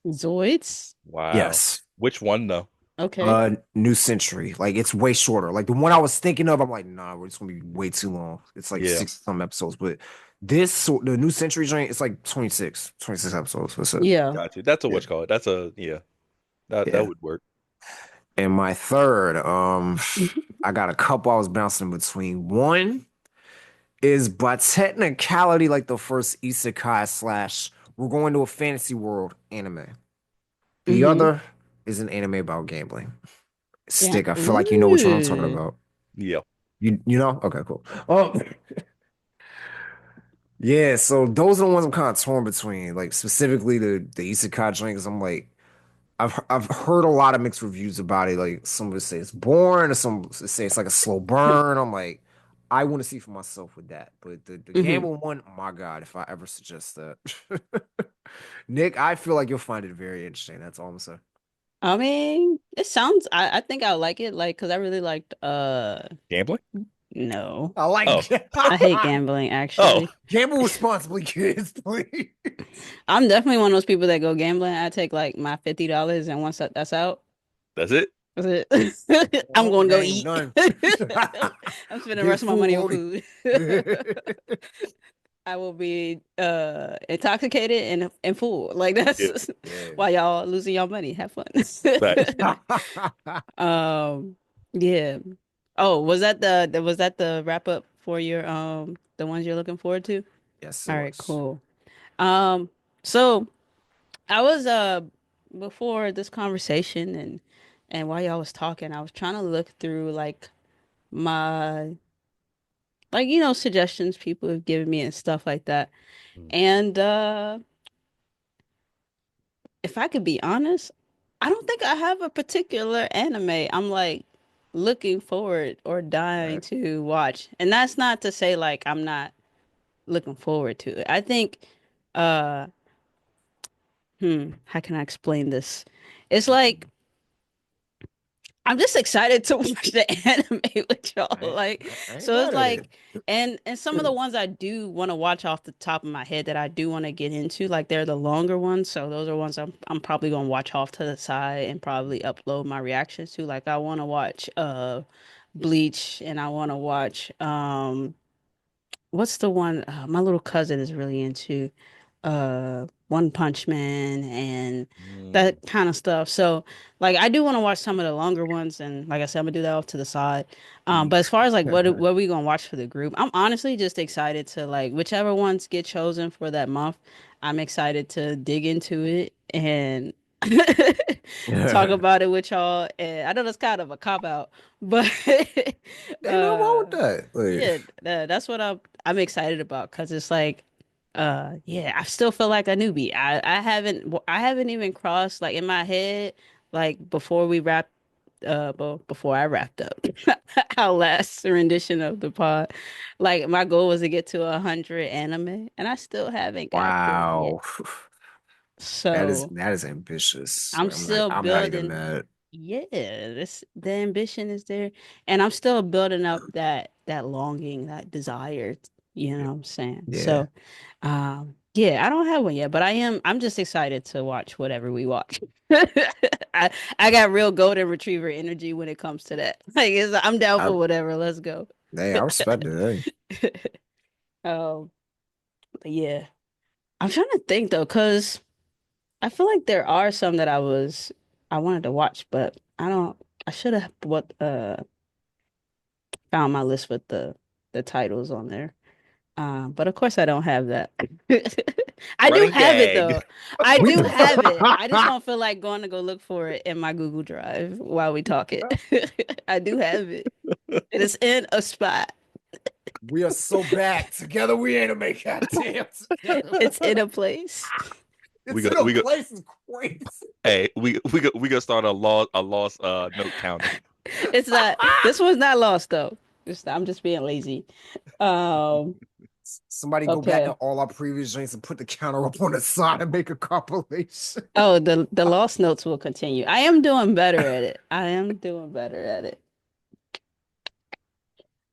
Zoids. Wow. Yes. Which one though? Okay. New Century. Like it's way shorter. Like the one I was thinking of, I'm like, nah, it's gonna be way too long. It's like Yeah. 60 some episodes. But the New Century joint, it's like 26 episodes. What's up? Yeah. Gotcha. That's a Yeah, what you call it. That's a yeah. That yeah. would work. And my third, I got a couple I was bouncing between. One is by technicality like the first isekai slash we're going to a fantasy world anime. The Mm-hmm. other is an anime about gambling. Yeah. Stick, I feel like you know which one I'm talking Ooh. about. Yeah. You know? Okay, cool. Yeah, so those are the ones I'm kind of torn between. Like specifically the Isekai joint, 'cause I'm like, I've heard a lot of mixed reviews about it. Like some would say it's boring, or some say it's like a slow burn. I'm like, I want to see for myself with that. But the Mm-hmm. gamble one, oh my God, if I ever suggest that. Nick, I feel like you'll find it very interesting. That's all I'm saying. I mean, it sounds I think I like it like because I really liked Gambling? no. I like Oh, I hate gambling oh, actually. gamble responsibly, kids, please. I'm definitely one of those people that go gambling. I take like my $50 and once that's out, that's it. that's it. I'm Well, going to that go ain't eat. none. I'm spending the Get rest of my money on food, food. Odie. I will be intoxicated and full. Like Yeah, that's Yeah. why y'all losing y'all money. Have fun. facts. Um, yeah. Oh, was that the wrap up for your the ones you're looking forward to? Yes, it All right, was. cool. So I was before this conversation and while y'all was talking, I was trying to look through like my like suggestions people have given me and stuff like that. Mm. And if I could be honest, I don't think I have a particular anime I'm like looking forward or dying Right. to watch. And that's not to say like I'm not looking forward to it. I think uh how can I explain this? It's like I'm just excited to watch the anime with y'all. Like, I ain't so it's mad at it. like, and some of the ones I do want to watch off the top of my head that I do want to get into, like they're the longer ones. So those are ones I'm probably gonna watch off to the side and probably upload my reactions to. Like I want to watch Bleach and I want to watch what's the one my little cousin is really into One Punch Man and Mm. that kind of stuff. So like I do want to watch some of the longer ones and like I said I'm gonna do that off to the side. But as far as like what we gonna watch for the group, I'm honestly just excited to like whichever ones get chosen for that month, I'm excited to dig into it and talk Ain't about it with y'all. And I know that's kind of a cop out, but nothing wrong with uh that. Like, yeah, that's what I'm excited about because it's like, yeah, I still feel like a newbie. I haven't even crossed like in my head like before we wrapped before I wrapped up our last rendition of the pod. Like my goal was to get to 100 anime, and I still haven't got there yet. wow. So That is ambitious. I'm Like still I'm not even building. mad. Yeah, this the ambition is there, and I'm still building up that longing, that desire. You know what I'm saying? Yeah. So, yeah, I don't have one yet, but I'm just excited to watch whatever we watch. I got real golden retriever energy when it comes to that. Like, I'm down I for whatever. Let's go. Hey, I respect it. Hey. Um, but yeah, I'm trying to think though, because I feel like there are some that I wanted to watch, but I don't. I should have found my list with the titles on there. But of course I don't have that. I do Running have it gag. though. I We do have it. I just don't feel like going to go look for it in my Google Drive while we talk it. I do have it. It is in a spot. we are so back. Together we anime, goddamn. Together. It's in a place. We It's go in a we go place is crazy. hey, we gonna start a lost note counter. It's not. This one's not lost though. I'm just being lazy. Um. Somebody go back to Okay. all our previous drinks and put the counter up on the side and make a compilation. Oh, the lost notes will continue. I am doing better at it. I am doing better at it.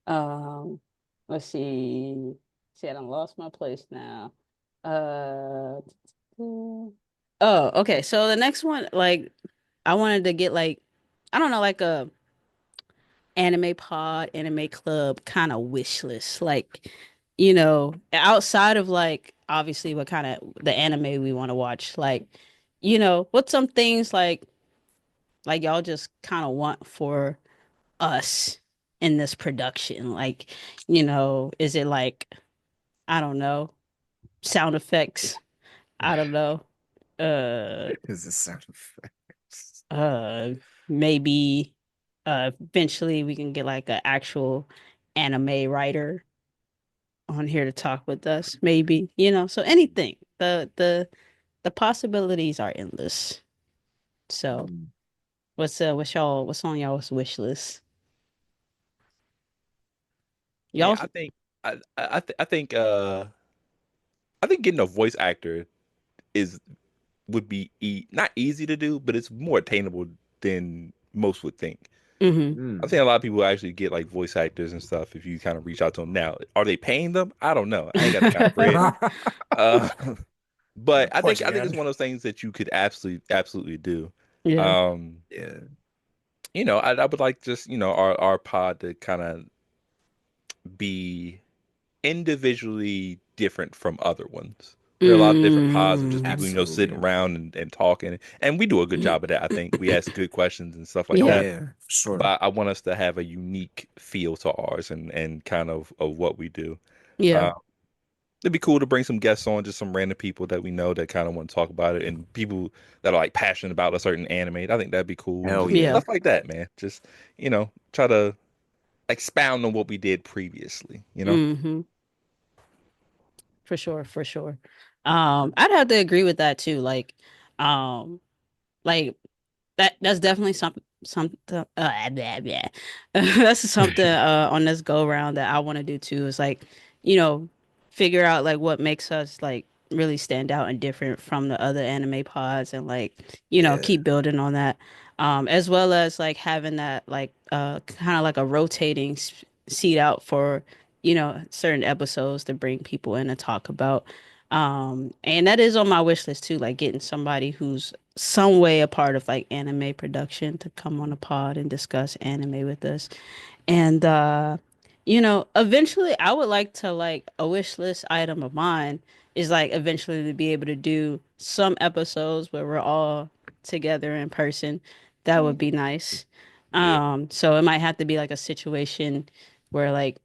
Um, let's see. See, I done lost my place now. Uh, oh, okay. So the next one, like, I wanted to get like, I don't know, like a anime pod, anime club kind of wish list. Like, outside of like obviously what kind of the anime we want to watch. Like, what's some things like y'all just kind of want for us in this production? Like, is it like I don't know, sound effects? I don't know. Uh Is it sound effects? uh maybe eventually we can get like an actual anime writer on here to talk with us, maybe, so anything. The possibilities are endless. So what's on y'all's wish list? Man, Y'all I think getting a voice actor is would be not easy to do, but it's more attainable than most would think. Hmm. I've Mm. seen a lot of people actually get like voice actors and stuff if you kind of reach out to them. Now, are they paying them? I don't know. I ain't got that kind of bread. Uh, but I think it's Portugal. one of those things that you could absolutely do. Yeah. Um, Yeah. I would like just, our pod to kind of be individually different from other ones. There are a lot of different pods of just Mm. people, sitting Absolutely. around and talking. And we do a good job of that, I think. We ask good questions and stuff like Oh Yeah. that. yeah, for sure. But I want us to have a unique feel to ours and kind of what we do. Yeah. Uh, it'd be cool to bring some guests on, just some random people that we know that kind of want to talk about it, and people that are like passionate about a certain anime. I think that'd be cool, and Hell just Yeah. yeah. stuff like that, man. Just try to expound on what we did previously. Hmm. For sure. For sure. I'd have to agree with that too. Um, like that's definitely something blah, blah. That's something on this go round that I want to do too is like, you know, figure out like what makes us like really stand out and different from the other anime pods and like, Yeah. keep building on that. As well as like having that like kind of like a rotating seat out for, certain episodes to bring people in and talk about. And that is on my wish list too, like getting somebody who's some way a part of like anime production to come on a pod and discuss anime with us. And eventually I would like to like a wish list item of mine is like eventually to be able to do some episodes where we're all together in person. That would be nice. Yeah. So it might have to be like a situation where like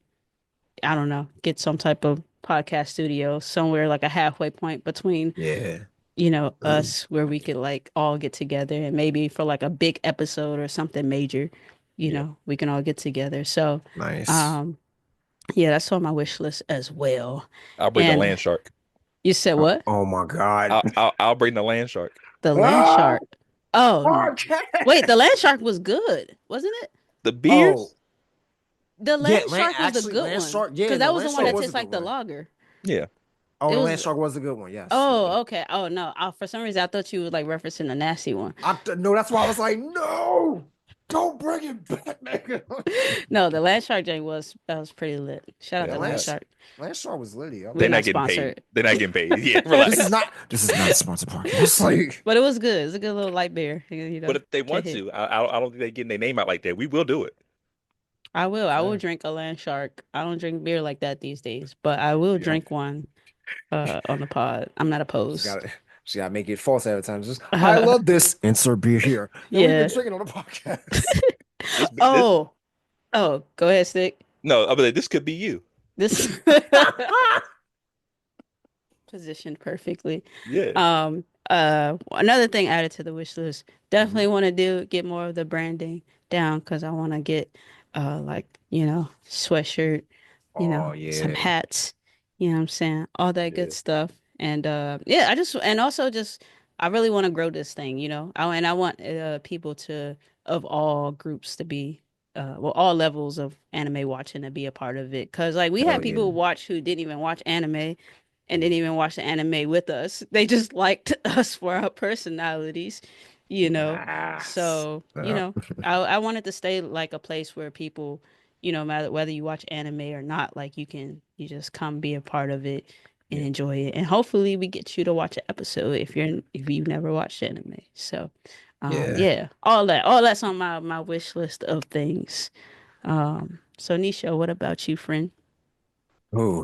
I don't know, get some type of podcast studio somewhere like a halfway point between Yeah. us where we could like all get together and maybe for like a big episode or something major, Yeah. we can all get together. So, Nice. um, yeah, that's on my wish list as well. I'll bring the And land shark. you said what? Oh my God. I'll bring the land shark. The land Ah, shark. Oh, wait, podcast. the land shark was good, wasn't it? The Oh, beers? The yeah, land shark was the good Land one Shark. Yeah, because no, that was Land the one Shark that Yeah. was a tastes good like the one. lager. Yeah. Oh, It the Land was. Shark was a good one. Yes. Yeah. Oh, okay. Oh no. For some reason, I thought you were like referencing the nasty one. No, that's why I was like, no, don't bring it back, nigga. No, the land shark joint was that was pretty lit. Shout out Yeah, to I'm land happy. shark. Land Shark was litty. I'm We're They're like, not not getting paid. sponsored, They're not getting paid. Yeah, this is relax. not a sponsored podcast. Like, but it was good. It's a good little light beer. But if they Can't want hit. to, I don't think they're getting their name out like that. We will do it. I will. I will yeah, drink a land shark. I don't drink beer like that these days, but I will Yeah. drink one on the pod. I'm not she got opposed. to she got to make it false advertising. Just, I love this. Insert beer here. Then we've been Yeah. drinking on the podcast. This Oh, oh, go ahead, Stick. no, I mean, this could be you. This positioned perfectly. Yeah. Another thing added to the wish list. Mhm. Definitely want to get more of the branding down because I want to get like, sweatshirt, Oh some yeah, hats, you know what I'm saying? All that good Yeah. stuff. And yeah, and also just I really want to grow this thing, and I want people of all groups to be well, all levels of anime watching to be a part of it. Cause like we hell had yeah. people watch who didn't even watch anime and didn't even watch the anime with us. They just liked us for our personalities, you know. Yes. So, Yeah. I wanted to stay like a place where people, matter whether you watch anime or not, like you just come be a part of it and Yeah. enjoy it. And hopefully we get you to watch an episode if you've never watched anime. So, Yeah. yeah, all that's on my wish list of things. So Nisha, what about you, friend? Oh,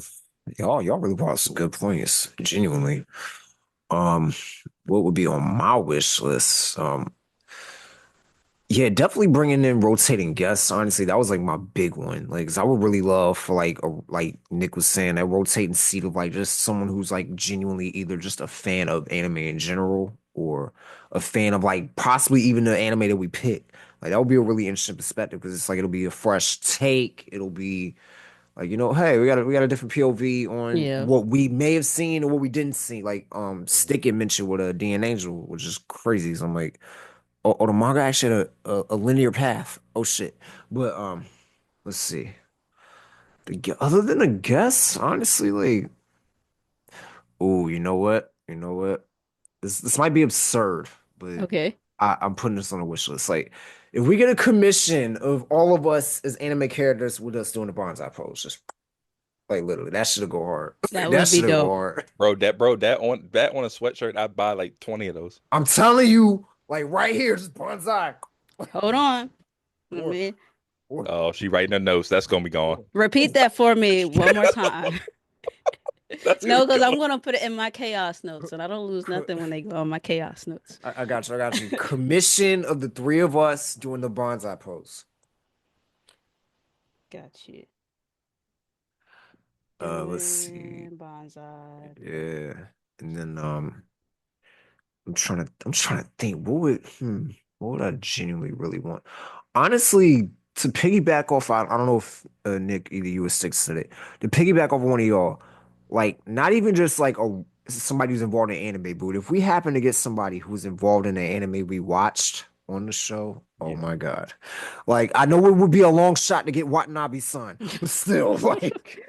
y'all really brought some good points. Genuinely. Um, what would be on my wish list? Yeah, definitely bringing in rotating guests. Honestly, that was like my big one. Like, 'cause I would really love for like Nick was saying, that rotating seat of like just someone who's like genuinely either just a fan of anime in general or a fan of like possibly even the anime that we pick. Like that would be a really interesting perspective because it's like it'll be a fresh take. It'll be like, hey, we got a different POV on Yeah. what we may have seen or what we didn't see. Like Stick had mentioned with a D and Angel, which is crazy. So I'm like, oh, the manga actually had a linear path. Oh shit. But let's see. Other than a guess, honestly, like, oh, you know what? You know what? this might be absurd, but Okay. I'm putting this on a wish list. Like, if we get a commission of all of us as anime characters with us doing the bonsai pose, just like literally, that should go hard. That That would be should go dope. hard. Bro, that on a sweatshirt, I'd buy like 20 of those. I'm telling you, like right here, just bonsai. Hold on. Let Or, me or, Oh, she writing her notes. That's gonna be gone. repeat that for me one more time. That's No, gonna because be I'm gone. gonna put it in my chaos notes, and I don't lose nothing when they go on my chaos notes. I got you. I got you. Commission of the three of us doing the bonsai pose. Got you. Let's see. Doing bonsai. Yeah, and then I'm trying to think what would I genuinely really want? Honestly, to piggyback off, I don't know if Nick, either you or Six said it. To piggyback off one of y'all, like not even just like somebody who's involved in anime, but if we happen to get somebody who's involved in the anime we watched on the show, oh Yeah. my God. Like I know it would be a long shot to get Watanabe-san, but still, like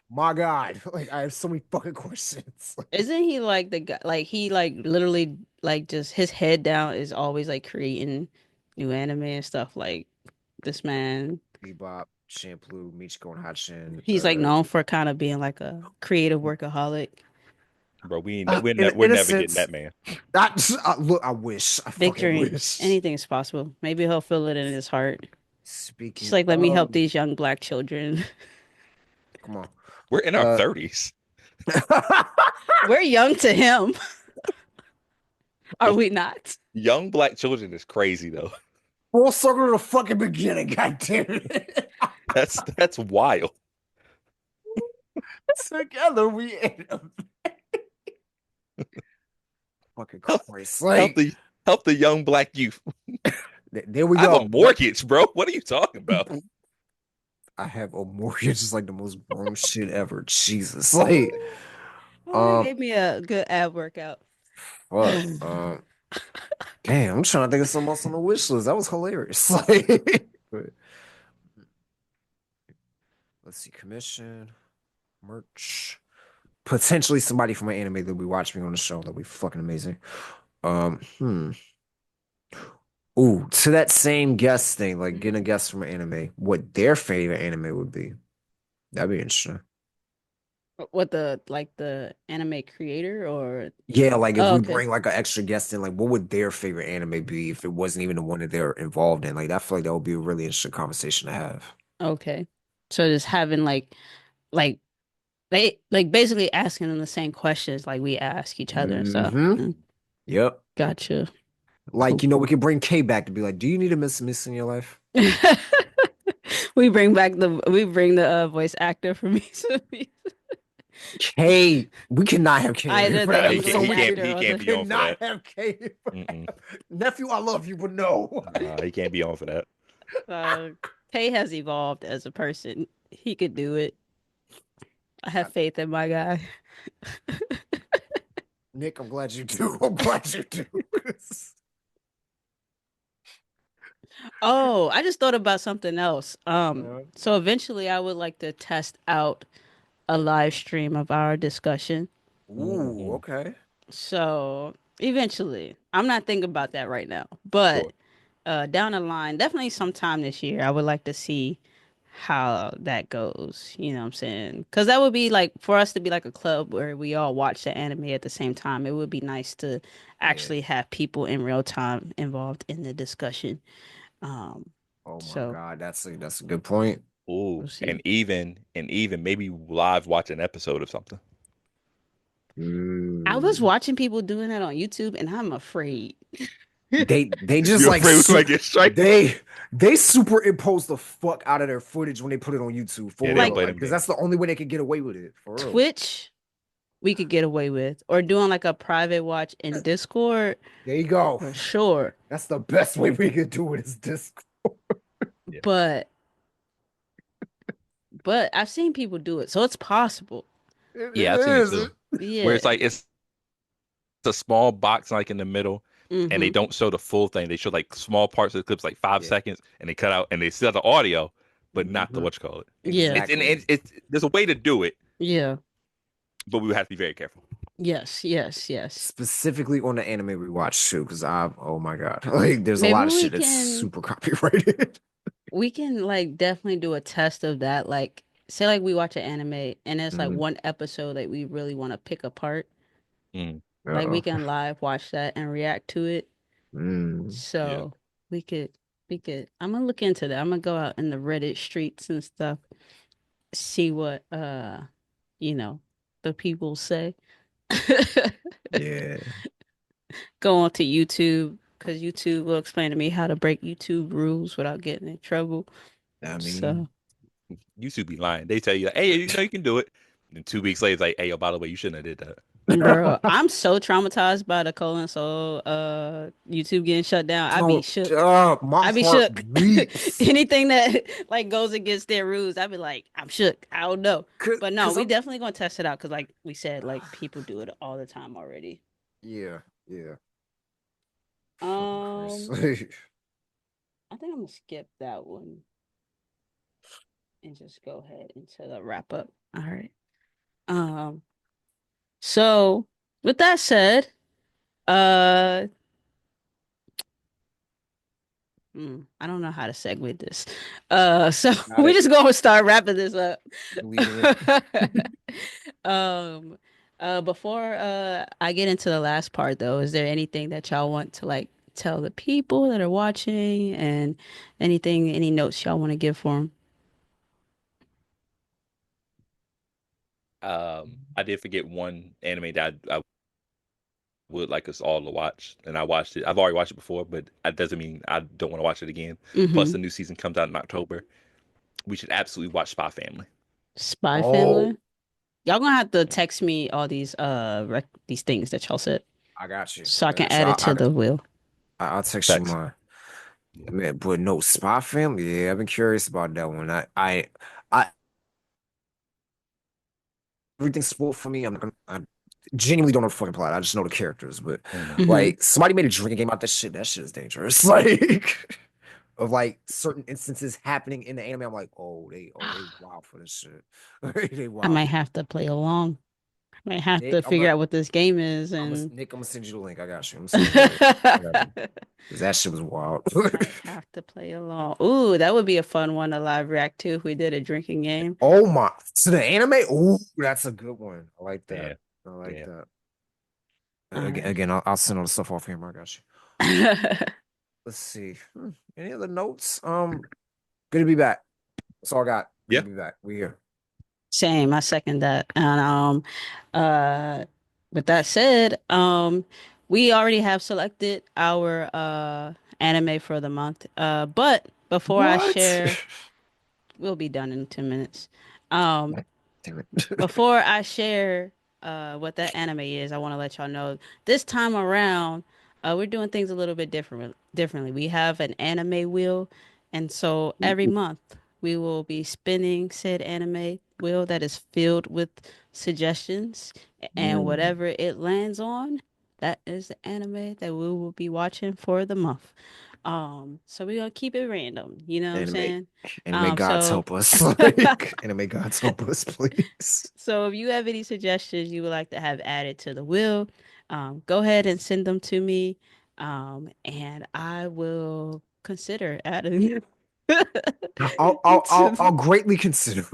my God, like I have so many fucking questions. Isn't he like the guy? Like he like literally like just his head down is always like creating new anime and stuff. Like this man, Bebop, Shampoo, Michiko, and Hatshin. he's like known for kind of being like a creative workaholic. Bro, we're In a never getting sense, that man. look, I wish. I Big fucking dreams. wish. Anything is possible. Maybe he'll feel it in his heart. Just Speaking like let me help of, these young black children. come on. We're in our Uh, 30s. We're young to him. Are we not? Young black children is crazy though. Full circle to the fucking beginning, god damn it. That's wild. Together we end up. Fucking Christ. Help Like, the young black youth. there we I have go. a mortgage, bro. What are you talking about? I have a mortgage is like the most grown shit ever. Jesus. Like, Oh, they gave me a good ab workout. fuck. Damn, I'm trying to think of something else on the wish list. That was hilarious. Like, but, let's see, commission, merch, potentially somebody from an anime that we watch me on the show. That'd be fucking amazing. Hmm. Ooh, to that same guest thing, like getting a guest from an anime, what their favorite anime would be. That'd be interesting. What the anime creator or Yeah, like if oh, we okay. bring like an extra guest in, like what would their favorite anime be if it wasn't even the one that they're involved in? Like I feel like that would be a really interesting conversation to have. Okay. So just having like they like basically asking them the same questions like we ask each other and stuff. Mm-hmm. Yep. Gotcha. Like, we could bring Kay back to be like, do you need a miss in your life? We bring the voice actor for me. Kay, we cannot have Kay Either for the that He voice episode. can't, We he actor or can't the- be on for cannot that. have Kay for that. Mm-mm. Nephew, I love you, but no. He can't be on for that. Kay has evolved as a person. He could do it. I have faith in my guy. Nick, I'm glad you do. I'm glad you do. Oh, I just thought about something else. Uh, So eventually I would like to test out a live stream of our discussion. Ooh, okay. So eventually, I'm not thinking about that right now, but Sure. down the line, definitely sometime this year, I would like to see how that goes. You know what I'm saying? Because that would be like for us to be like a club where we all watch the anime at the same time. It would be nice to actually have people in real time involved in the discussion. Um, Oh my so God, that's a good point. Ooh, we'll see. and even maybe live watch an episode of something. I was Mm. watching people doing that on YouTube, and I'm afraid. They just You're like afraid we might get strike? they superimpose the fuck out of their footage when they put it on YouTube for Yeah, real, they play them because games. that's the only way they could get away with it for real. Twitch, we could get away with, or doing like a private watch in Discord There you go. for sure. That's the best way we could do it is Discord. Yeah. But I've seen people do it, so it's possible. Yeah, I've seen it too. Yeah. Where it's a small box like in the middle, and they Mhm. don't show the full thing. They show like small parts of the clips, like 5 Yeah. seconds, and they cut out and they still have the audio, but not the Mhm. what you call it. Yeah. It's there's a way to do it, Yeah. but we would have to be very careful. Yes, yes, yes. Specifically on the anime we watch too, because oh my God, like there's a Maybe lot of shit that's super copyrighted. we can like definitely do a test of that. Like say like we watch an anime and it's like Mm, one episode that we really want to pick apart. Mm, Like we uh-oh. can live watch that and react to it. Mm, yeah. So we could I'm gonna look into that. I'm gonna go out in the Reddit streets and stuff, see what you know, the people say. yeah. Go on to YouTube because YouTube will explain to me how to break YouTube rules without getting in trouble. I So, mean, You should be lying. They tell you, hey, you know you can do it. And 2 weeks later, it's like, hey, yo, by the way, you shouldn't have did that. bro, I'm so traumatized by the colon soul YouTube getting shut down. I'd be don't, shook. my I'd be heart shook. weeps. Anything that like goes against their rules, I'd be like, I'm shook. I don't know. But no, Cause we I'm, definitely gonna test it out because like we said, like people do it all the time already. yeah, yeah. Fucking Chris. Um, I think I'm gonna skip that one and just go ahead into the wrap up. All right. Um, so with that said, uh I don't know how to segue this. So Got we it. just gonna start wrapping this up. Leaving it. Um, before I get into the last part though, is there anything that y'all want to like tell the people that are watching and anything, any notes y'all want to give for them? I did forget one anime that I would like us all to watch, and I watched it. I've already watched it before, but that doesn't mean I don't want to watch it again. Plus, Mm-hmm. the new season comes out in October. We should absolutely watch Spy Family. Spy Oh, Family. Y'all gonna have to text me all these these things that y'all said I got you. so I I can got you. add it to the wheel. I'll text you Facts. mine. Yeah. Man, but no, Spy Family. Yeah, I've been curious about that one. I everything's spoiled for me. I genuinely don't know the fucking plot. I just know the characters. But Mhm. Hmm. like, somebody made a drinking game out that shit. That shit is dangerous. Like, of like certain instances happening in the anime. I'm like, they wild for this shit. They I might wild. have to play along. I might have Nick, to figure out what this game is and Nick, I'm gonna send you the link. I got you. I'm gonna send you the link. I got you. might 'Cause that shit was wild. have to play along. Ooh, that would be a fun one to live react to if we did a drinking game. Oh my, to the anime? Ooh, that's a good one. I like that. Yeah. I like Yeah. that. All right. Again, I'll send all the stuff off here. I got you. Let's see. Any other notes? Good to be back. That's all I got. Good Yeah. to be back. We here. Same, I second that. And uh with that said, we already have selected our anime for the month. But before I What? share, we'll be done in 10 minutes. Um Damn it. before I share what that anime is, I want to let y'all know this time around we're doing things a little bit differently. We have an anime wheel, and so every month we will be spinning said anime wheel that is filled with suggestions, and Mm, whatever it lands on, that is the anime that we will be watching for the month. So we're gonna keep it random, you know what I'm anime, saying? anime gods So help us. Like, anime gods help us, please. So if you have any suggestions you would like to have added to the wheel, go ahead and send them to me, and I will consider adding to I'll greatly consider.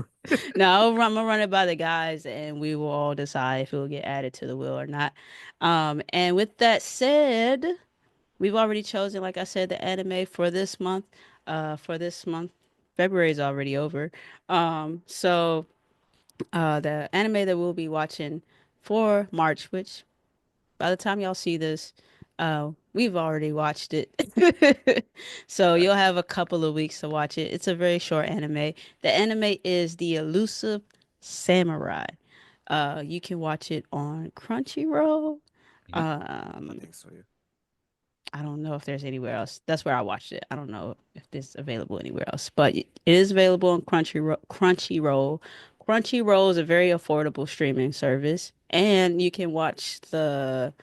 no, I'm gonna run it by the guys, and we will all decide if it will get added to the wheel or not. And with that said, we've already chosen, like I said, the anime for this month. For this month, February is already over. So the anime that we'll be watching for March, which by the time y'all see this, we've already watched it. So you'll have a couple of weeks to watch it. It's a very short anime. The anime is The Elusive Samurai. You can watch it on Crunchyroll. Mhm. I Um, think so, yeah. I don't know if there's anywhere else. That's where I watched it. I don't know if this is available anywhere else, but it is available on Crunchyroll. Crunchyroll is a very affordable streaming service, and you can watch the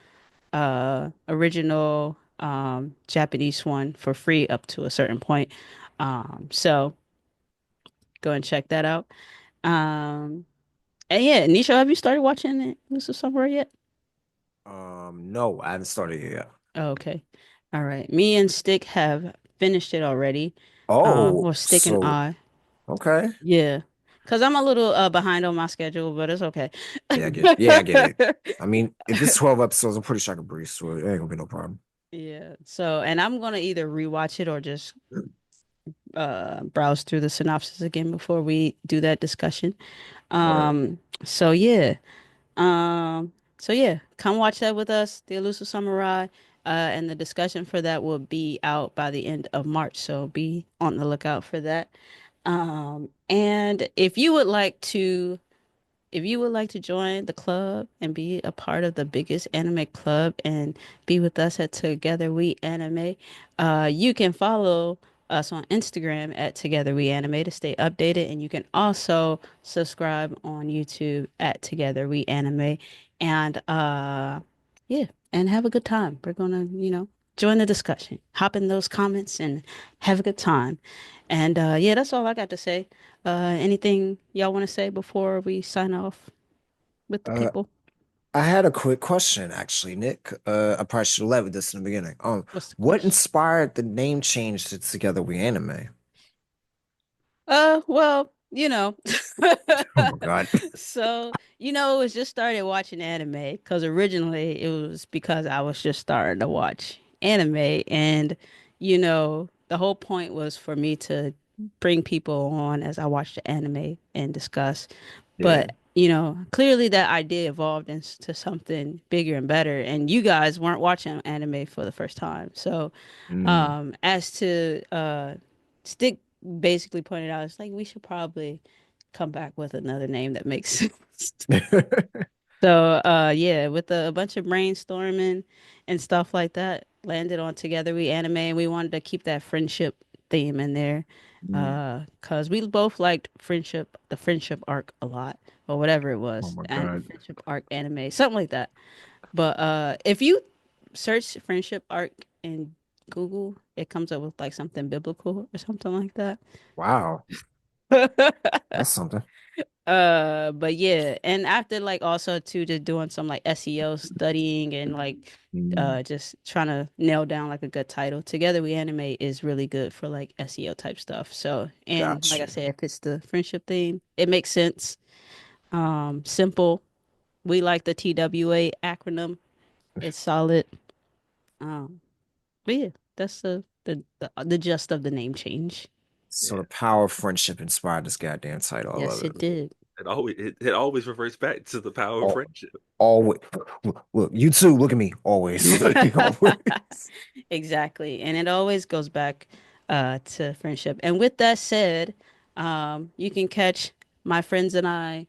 original Japanese one for free up to a certain point. So go and check that out. And yeah, Nisha, have you started watching Elusive Summer yet? No, I haven't started it yet. Okay. All right. Me and Stick have finished it already. Oh, Or Stick and so I. okay. Yeah. Because I'm a little behind on my schedule, but it's okay. Yeah, I get it. I mean, if it's 12 episodes, I'm pretty sure I can breeze through it. It ain't gonna be no problem. Yeah. So, and I'm gonna either rewatch it or just browse through the synopsis again before we do that discussion. Word. So yeah. So yeah, come watch that with us, The Elusive Samurai. And the discussion for that will be out by the end of March. So be on the lookout for that. And if you would like to join the club and be a part of the biggest anime club and be with us at Together We Anime, you can follow us on Instagram at Together We Anime to stay updated. And you can also subscribe on YouTube at Together We Anime. And yeah, and have a good time. We're gonna, join the discussion, hop in those comments and have a good time. And yeah, that's all I got to say. Anything y'all want to say before we sign off with the Uh, people? I had a quick question actually, Nick. I probably should have led with this in the beginning. What's the What question? inspired the name change to Together We Anime? Well, Oh my God. so, it was just started watching anime because originally it was because I was just starting to watch anime. And, the whole point was for me to bring people on as I watched the anime and discuss. Yeah. But, clearly that idea evolved into something bigger and better. And you guys weren't watching anime for the first time. So, Mm. as to Stick basically pointed out, it's like we should probably come back with another name that makes sense. So yeah, with a bunch of brainstorming and stuff like that, landed on Together We Anime, and we wanted to keep that friendship theme in there. Mm. Cause we both liked the friendship arc a lot, or whatever it Oh was, my and God. friendship arc anime, something like that. But if you search friendship arc in Google, it comes up with like something biblical or something like that. Wow. That's something. But yeah, and after like also too just doing some like SEO studying and like Mm. just trying to nail down like a good title. Together We Animate is really good for like SEO type stuff. So, and like I Gotcha. said, if it's the friendship theme, it makes sense. Simple. We like the TWA acronym. It's solid. Um, but yeah, that's the gist of the name change. So Yeah. the power of friendship inspired this goddamn title. I love Yes, it. it did. It always reverts back to the power of Al- friendship. Always. Look, you too. Look at me. Always. Always. Exactly. And it always goes back to friendship. And with that said, you can catch my friends and I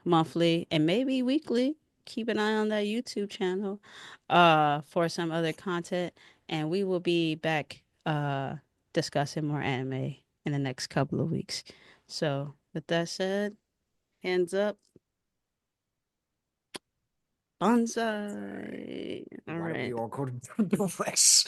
monthly and maybe weekly. Keep an eye on that YouTube channel for some other content. And we will be back discussing more anime in the next couple of weeks. So, with that said, hands up, bonsai. All Why do we right. all go to the flesh?